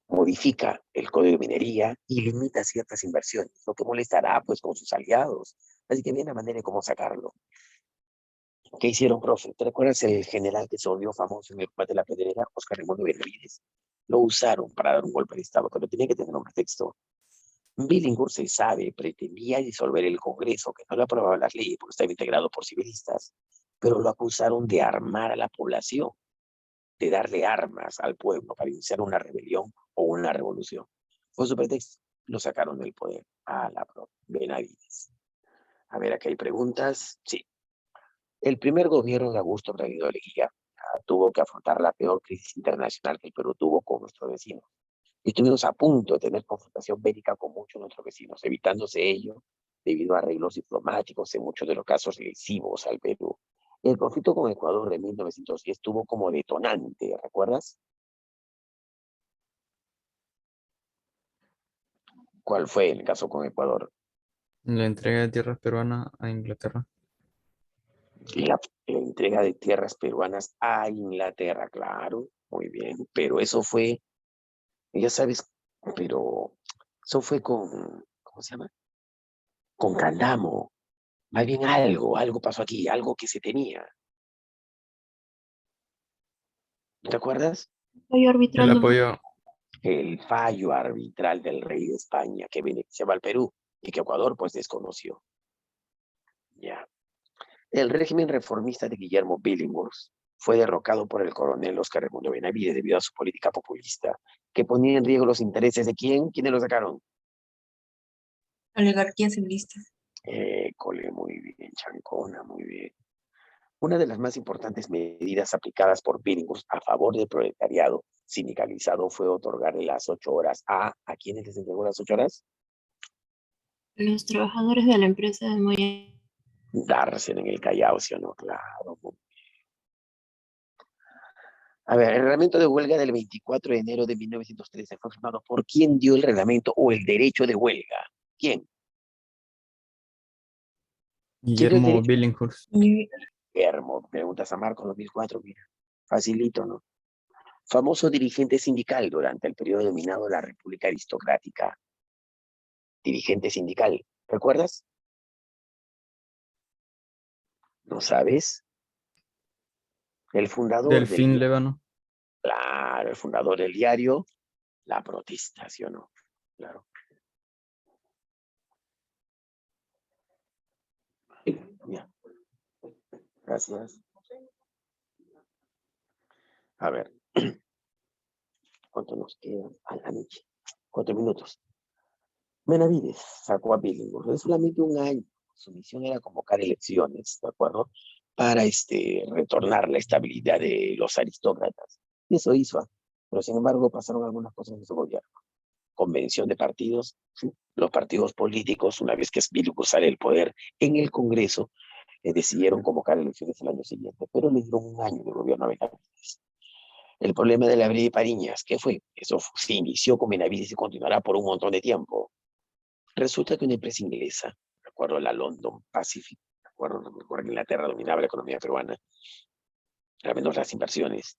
C: modifica el código de minería y limita ciertas inversiones, lo que molestará pues con sus aliados. Así que viene una manera de cómo sacarlo. ¿Qué hicieron, profe? ¿Te recuerdas el general que se volvió famoso en el combate de la Pedrera, Oscar Raimundo Benavides? Lo usaron para dar un golpe de Estado, pero tenía que tener un pretexto. Billinghurst, se sabe, pretendía disolver el Congreso, que no le aprobaba las leyes porque estaba integrado por civilistas, pero lo acusaron de armar a la población, de darle armas al pueblo para iniciar una rebelión o una revolución. Fue su pretexto. Lo sacaron del poder a la Benavides. A ver, aquí hay preguntas. Sí. El primer gobierno de Augusto Bravio Leguía tuvo que afrontar la peor crisis internacional que el Perú tuvo con nuestros vecinos. Estuvimos a punto de tener confrontación bélica con muchos de nuestros vecinos, evitándose ello debido a arreglos diplomáticos en muchos de los casos lesivos al Perú. El conflicto con Ecuador de 1910 tuvo como detonante, ¿recuerdas? ¿Cuál fue el caso con Ecuador?
G: La entrega de tierras peruanas a Inglaterra.
C: La entrega de tierras peruanas a Inglaterra, claro, muy bien, pero eso fue, ya sabes, pero eso fue con, ¿cómo se llama? Con Candamo. Más bien algo pasó aquí, algo que se tenía. ¿Te acuerdas?
E: Apoyo
G: El
E: arbitral del
G: apoyo,
C: El fallo arbitral del rey de España que beneficiaba al Perú y que Ecuador pues desconoció. Ya. El régimen reformista de Guillermo Billinghurst fue derrocado por el coronel Oscar Raimundo Benavides debido a su política populista, que ponía en riesgo los intereses de ¿quién? ¿Quiénes lo sacaron?
D: Oligarquía civilista.
C: Cole, muy bien, Chancona, muy bien. Una de las más importantes medidas aplicadas por Billinghurst a favor del proletariado sindicalizado fue otorgarle las 8 horas ¿a quiénes les entregó las 8 horas?
E: los trabajadores de la empresa de Moya.
C: Dársela en el Callao, ¿sí o no? Claro. A ver, el reglamento de huelga del 24 de enero de 1913 fue firmado por quién dio el reglamento o el derecho de huelga. ¿Quién? ¿Quién dio el
G: Guillermo
C: derecho?
G: Billinghurst.
C: Guillermo, preguntas a Marco 2004, mira. Facilito, ¿no? Famoso dirigente sindical durante el periodo denominado la República Aristocrática. Dirigente sindical, ¿recuerdas? ¿No sabes? El fundador del
G: Delfín
C: diario,
G: Lévano.
C: claro, el fundador del diario La Protesta, ¿sí o no? Claro. Ya, gracias. A ver, ¿cuánto nos queda a la noche? 4 minutos. Benavides sacó a Billinghurst de solamente un año. Su misión era convocar elecciones, ¿de acuerdo? Para retornar la estabilidad de los aristócratas. Y eso hizo. Pero sin embargo pasaron algunas cosas en su gobierno. Convención de partidos, ¿sí? Los partidos políticos, una vez que Billinghurst sale del poder en el Congreso, decidieron convocar elecciones el año siguiente, pero le dieron un año de gobierno a Benavides. El problema de la Abril de Pariñas, ¿qué fue? Eso se inició con Benavides y continuará por un montón de tiempo. Resulta que una empresa inglesa, de acuerdo a la London Pacific, de acuerdo, no me acuerdo, que Inglaterra dominaba la economía peruana, al menos las inversiones,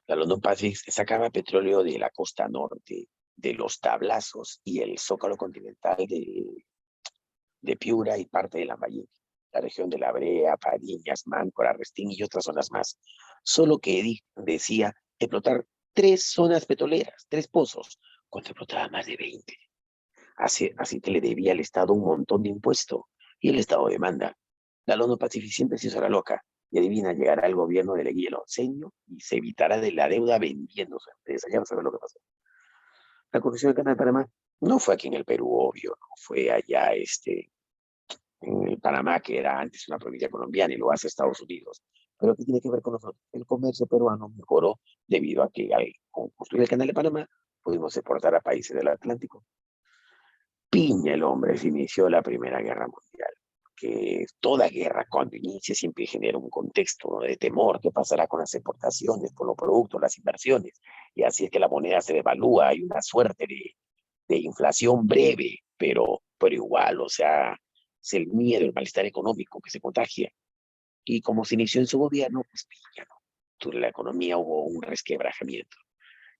C: la London Pacific sacaba petróleo de la costa norte, de los Tablazos y el Zócalo continental de Piura y parte de Lambayeque, la región de La Brea, Pariñas, Máncora, Restín y otras zonas más. Solo que decía explotar 3 zonas petroleras, 3 pozos, cuando explotaba más de 20. Así que le debía al Estado un montón de impuesto y el Estado demanda. La London Pacific siempre se hizo la loca y adivina, llegará el gobierno de Leguía Onceño y se evitará de la deuda vendiendo su empresa. Ya no sabe lo que pasó. La corrupción del Canal de Panamá no fue aquí en el Perú, obvio, no fue allá en el Panamá, que era antes una provincia colombiana y lo hace Estados Unidos. Pero ¿qué tiene que ver con nosotros? El comercio peruano mejoró debido a que al construir el Canal de Panamá pudimos exportar a países del Atlántico. Piña el hombre se inició la Primera Guerra Mundial, que toda guerra cuando inicia siempre genera un contexto, ¿no?, de temor. ¿Qué pasará con las exportaciones, con los productos, las inversiones? Y así es que la moneda se devalúa, hay una suerte de inflación breve, pero igual, o sea, es el miedo, el malestar económico que se contagia. Y como se inició en su gobierno, pues Piña, ¿no? Durante la economía hubo un resquebrajamiento.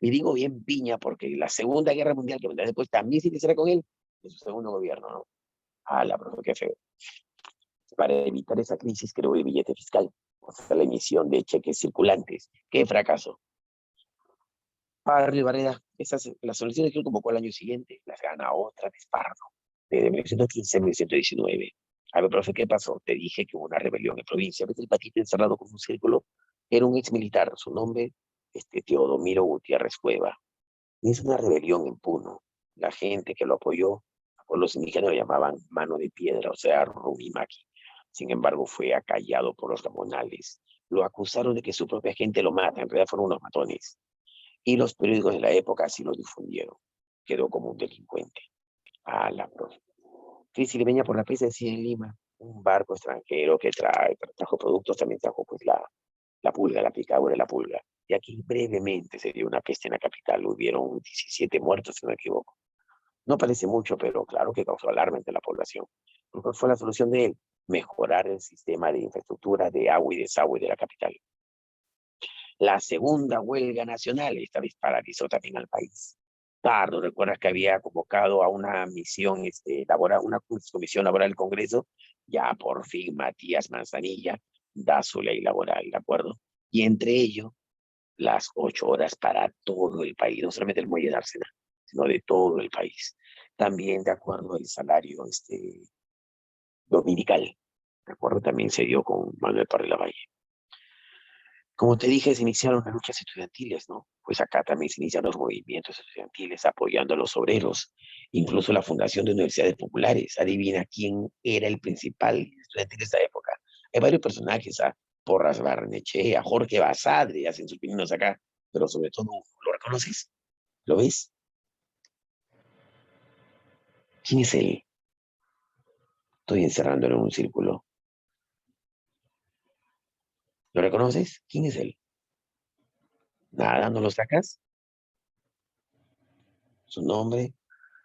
C: Y digo bien Piña porque la Segunda Guerra Mundial, que vendrá después, también se iniciará con él en su segundo gobierno, ¿no? La profe, qué feo. Para evitar esa crisis creó el billete fiscal, o sea, la emisión de cheques circulantes. ¡Qué fracaso! Pardo y Barrera, las elecciones que él convocó al año siguiente, las gana otra vez Pardo, desde 1915 a 1919. A ver, profe, ¿qué pasó? Te dije que hubo una rebelión en provincia. ¿Ves el patito encerrado con un círculo? Era un ex militar, su nombre, Teodomiro Gutiérrez Cueva. Hizo una rebelión en Puno. La gente que lo apoyó, por los indígenas lo llamaban mano de piedra, o sea, Rumimaki. Sin embargo, fue acallado por los ramonales. Lo acusaron de que su propia gente lo mata, en realidad fueron unos matones. Y los periódicos de la época así lo difundieron. Quedó como un delincuente. A la profe. Crisis limeña por la peste decía en Lima. Un barco extranjero que trajo productos, también trajo pues la pulga, la picadura de la pulga. Y aquí brevemente se dio una peste en la capital. Hubieron 17 muertos, si no me equivoco. No parece mucho, pero claro que causó alarma entre la población. ¿Cuál fue la solución de él? Mejorar el sistema de infraestructura de agua y desagüe de la capital. La segunda huelga nacional, esta vez paralizó también al país. Tardo, recuerdas que había convocado a una misión laboral, una comisión laboral del Congreso, ya por fin Matías Manzanilla da su ley laboral, ¿de acuerdo? Y entre ello, las 8 horas para todo el país, no solamente el muelle de Arsenal, sino de todo el país. También de acuerdo al salario dominical, de acuerdo, también se dio con Manuel Parra Lavalle. Como te dije, se iniciaron las luchas estudiantiles, ¿no? Pues acá también se iniciaron los movimientos estudiantiles apoyando a los obreros, incluso la fundación de universidades populares. Adivina quién era el principal estudiantil de esa época. Hay varios personajes, a Porras Barnechea, Jorge Basadre, hacen sus pininos acá, pero sobre todo, ¿lo reconoces? ¿Lo ves? ¿Quién es él? Estoy encerrándolo en un círculo. ¿Lo reconoces? ¿Quién es él? Nada, ¿no lo sacas? Su nombre,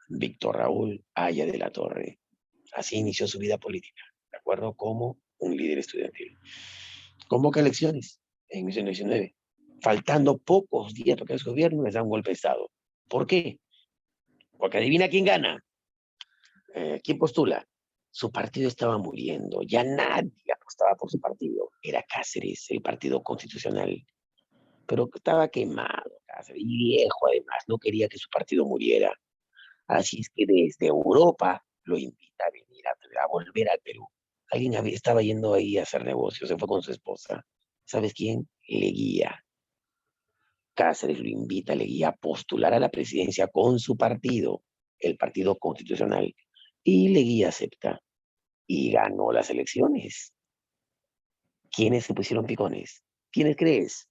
C: Víctor Raúl Haya de la Torre. Así inició su vida política, ¿de acuerdo? Como un líder estudiantil. Convoca elecciones en 1919. Faltando pocos días para que el gobierno les da un golpe de Estado. ¿Por qué? Porque adivina quién gana. ¿Quién postula? Su partido estaba muriendo. Ya nadie apostaba por su partido. Era Cáceres, el partido constitucional. Pero estaba quemado, Cáceres, y viejo además. No quería que su partido muriera. Así es que desde Europa lo invita a venir a volver al Perú. Alguien estaba yendo ahí a hacer negocios, se fue con su esposa. ¿Sabes quién? Leguía. Cáceres lo invita, Leguía, a postular a la presidencia con su partido, el Partido Constitucional. Y Leguía acepta y ganó las elecciones. ¿Quiénes se pusieron picones? ¿Quiénes crees?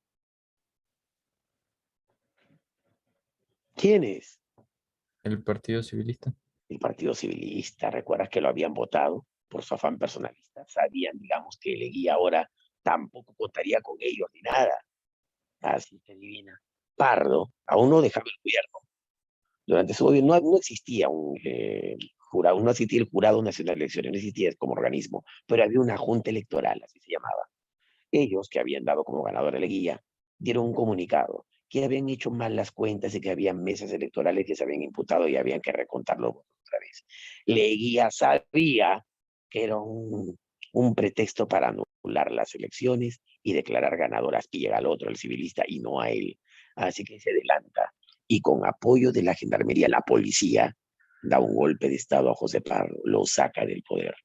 C: ¿Quiénes?
G: El Partido Civilista.
C: El Partido Civilista. ¿Recuerdas que lo habían votado por su afán personalista? Sabían, digamos, que Leguía ahora tampoco votaría con ellos ni nada. Así que adivina. Pardo aún no dejaba el gobierno. Durante su gobierno no existía un jurado, no existía el Jurado Nacional de Elecciones, no existía como organismo, pero había una junta electoral, así se llamaba. Ellos, que habían dado como ganador a Leguía, dieron un comunicado que habían hecho mal las cuentas y que había mesas electorales que se habían imputado y habían que recontarlo otra vez. Leguía sabía que era un pretexto para anular las elecciones y declarar ganador a llega al otro, el civilista, y no a él. Así que se adelanta y con apoyo de la gendarmería, la policía, da un golpe de estado a José Pardo, lo saca del poder.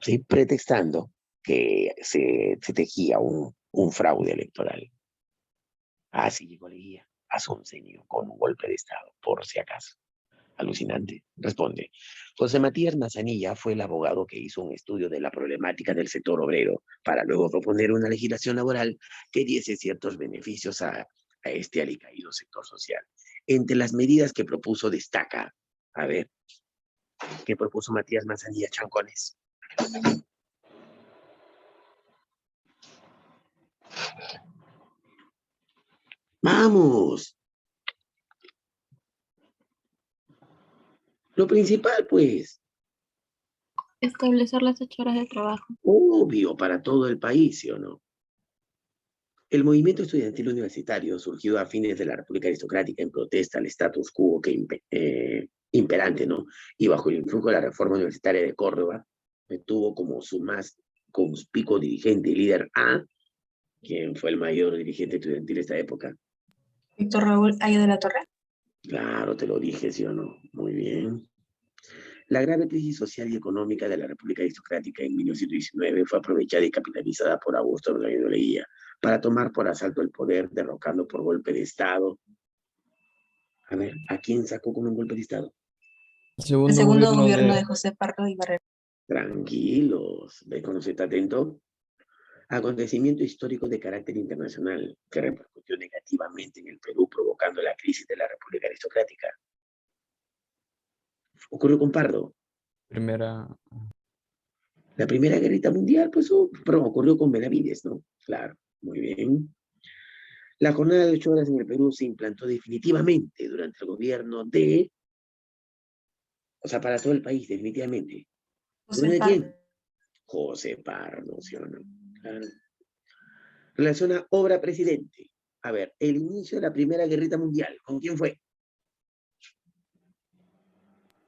C: ¿Sí? Pretextando que se tejía un fraude electoral. Así llegó Leguía a Sonseño con un golpe de estado, por si acaso. Alucinante. Responde. José Matías Manzanilla fue el abogado que hizo un estudio de la problemática del sector obrero para luego proponer una legislación laboral que diese ciertos beneficios a este alicaído sector social. Entre las medidas que propuso destaca, a ver, ¿qué propuso Matías Manzanilla, chancones? ¡Vamos! Lo principal, pues,
E: Establecer las 8 horas de trabajo.
C: obvio para todo el país, ¿sí o no? El movimiento estudiantil universitario surgió a fines de la República Aristocrática en protesta al status quo imperante, ¿no? Y bajo el influjo de la reforma universitaria de Córdoba, tuvo como su más conspicuo dirigente y líder A, ¿quién fue el mayor dirigente estudiantil de esta época?
D: Víctor Raúl Haya de la Torre.
C: Claro, te lo dije, ¿sí o no? Muy bien. La grave crisis social y económica de la República Aristocrática en 1919 fue aprovechada y capitalizada por Augusto Belaúnde Leguía para tomar por asalto el poder, derrocando por golpe de Estado. A ver, ¿a quién sacó con un golpe de Estado?
G: El
D: El
G: segundo
D: segundo
G: gobierno
D: gobierno
G: de
D: de José Pardo y Barrera.
C: Tranquilos, ¿ves cuando se está atento? Acontecimiento histórico de carácter internacional que repercutió negativamente en el Perú, provocando la crisis de la República Aristocrática. Ocurrió con Pardo.
G: primera.
C: La Primera Guerrita Mundial, pues, perdón, ocurrió con Benavides, ¿no? Claro, muy bien. La jornada de 8 horas en el Perú se implantó definitivamente durante el gobierno de, o sea, para todo el país, definitivamente.
D: José
C: ¿De quién?
D: Pardo.
C: José Pardo, ¿sí o no? Claro. Relación a obra presidente. A ver, el inicio de la Primera Guerrita Mundial, ¿con quién fue?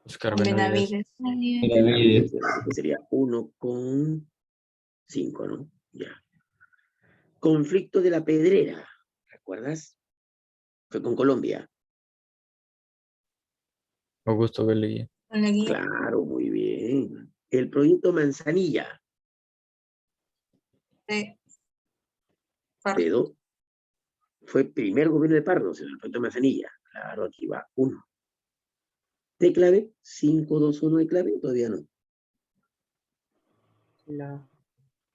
G: Oscar
D: Con
G: Benavides.
D: Benavides.
C: Benavides, que sería 1,5, ¿no? Ya. Conflicto de la Pedrera, ¿recuerdas? Fue con Colombia.
G: Augusto B. Leguía.
D: Con Leguía.
C: Claro, muy bien. El proyecto Manzanilla.
D: De Pardo.
C: Pero fue primer gobierno de Pardo, en el proyecto Manzanilla. Claro, aquí va 1. ¿De clave? 5, 2, 1 de clave, todavía no.
D: No.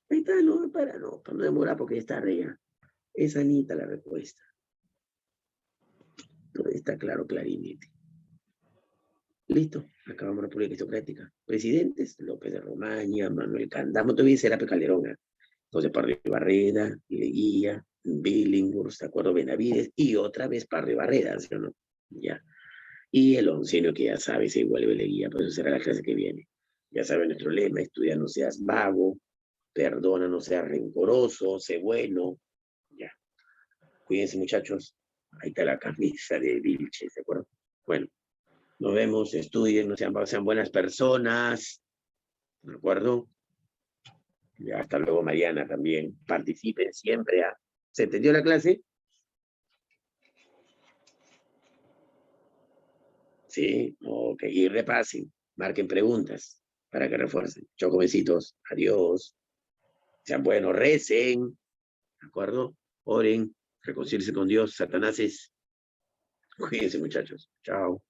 C: Ahí está, no, para no demorar porque ya está arriba. Es Anita la respuesta. Todo está claro, clarinete. Listo, acabamos la República Aristocrática. Presidentes, López de Romaña, Manuel Candamo, todavía será Calderón, José Pardo y Barreda, Leguía, Billinghurst, ¿de acuerdo? Benavides, y otra vez Pardo y Barreda, ¿sí o no? Ya. Y el oncenio que ya sabes, se vuelve Leguía, por eso será la clase que viene. Ya saben nuestro lema, estudia, no seas vago, perdona, no seas rencoroso, sé bueno. Ya. Cuídense, muchachos. Ahí está la camisa de Vilches, ¿de acuerdo? Bueno. Nos vemos, estudien, sean buenas personas, ¿de acuerdo? Y hasta luego, Mariana, también. Participen siempre. ¿Se entendió la clase? Sí, ok. Y repasen, marquen preguntas para que refuercen. Chau, jovencitos. Adiós. Sean buenos, recen, ¿de acuerdo? Oren, reconcíliense con Dios, Satanáses. Cuídense, muchachos. Chao.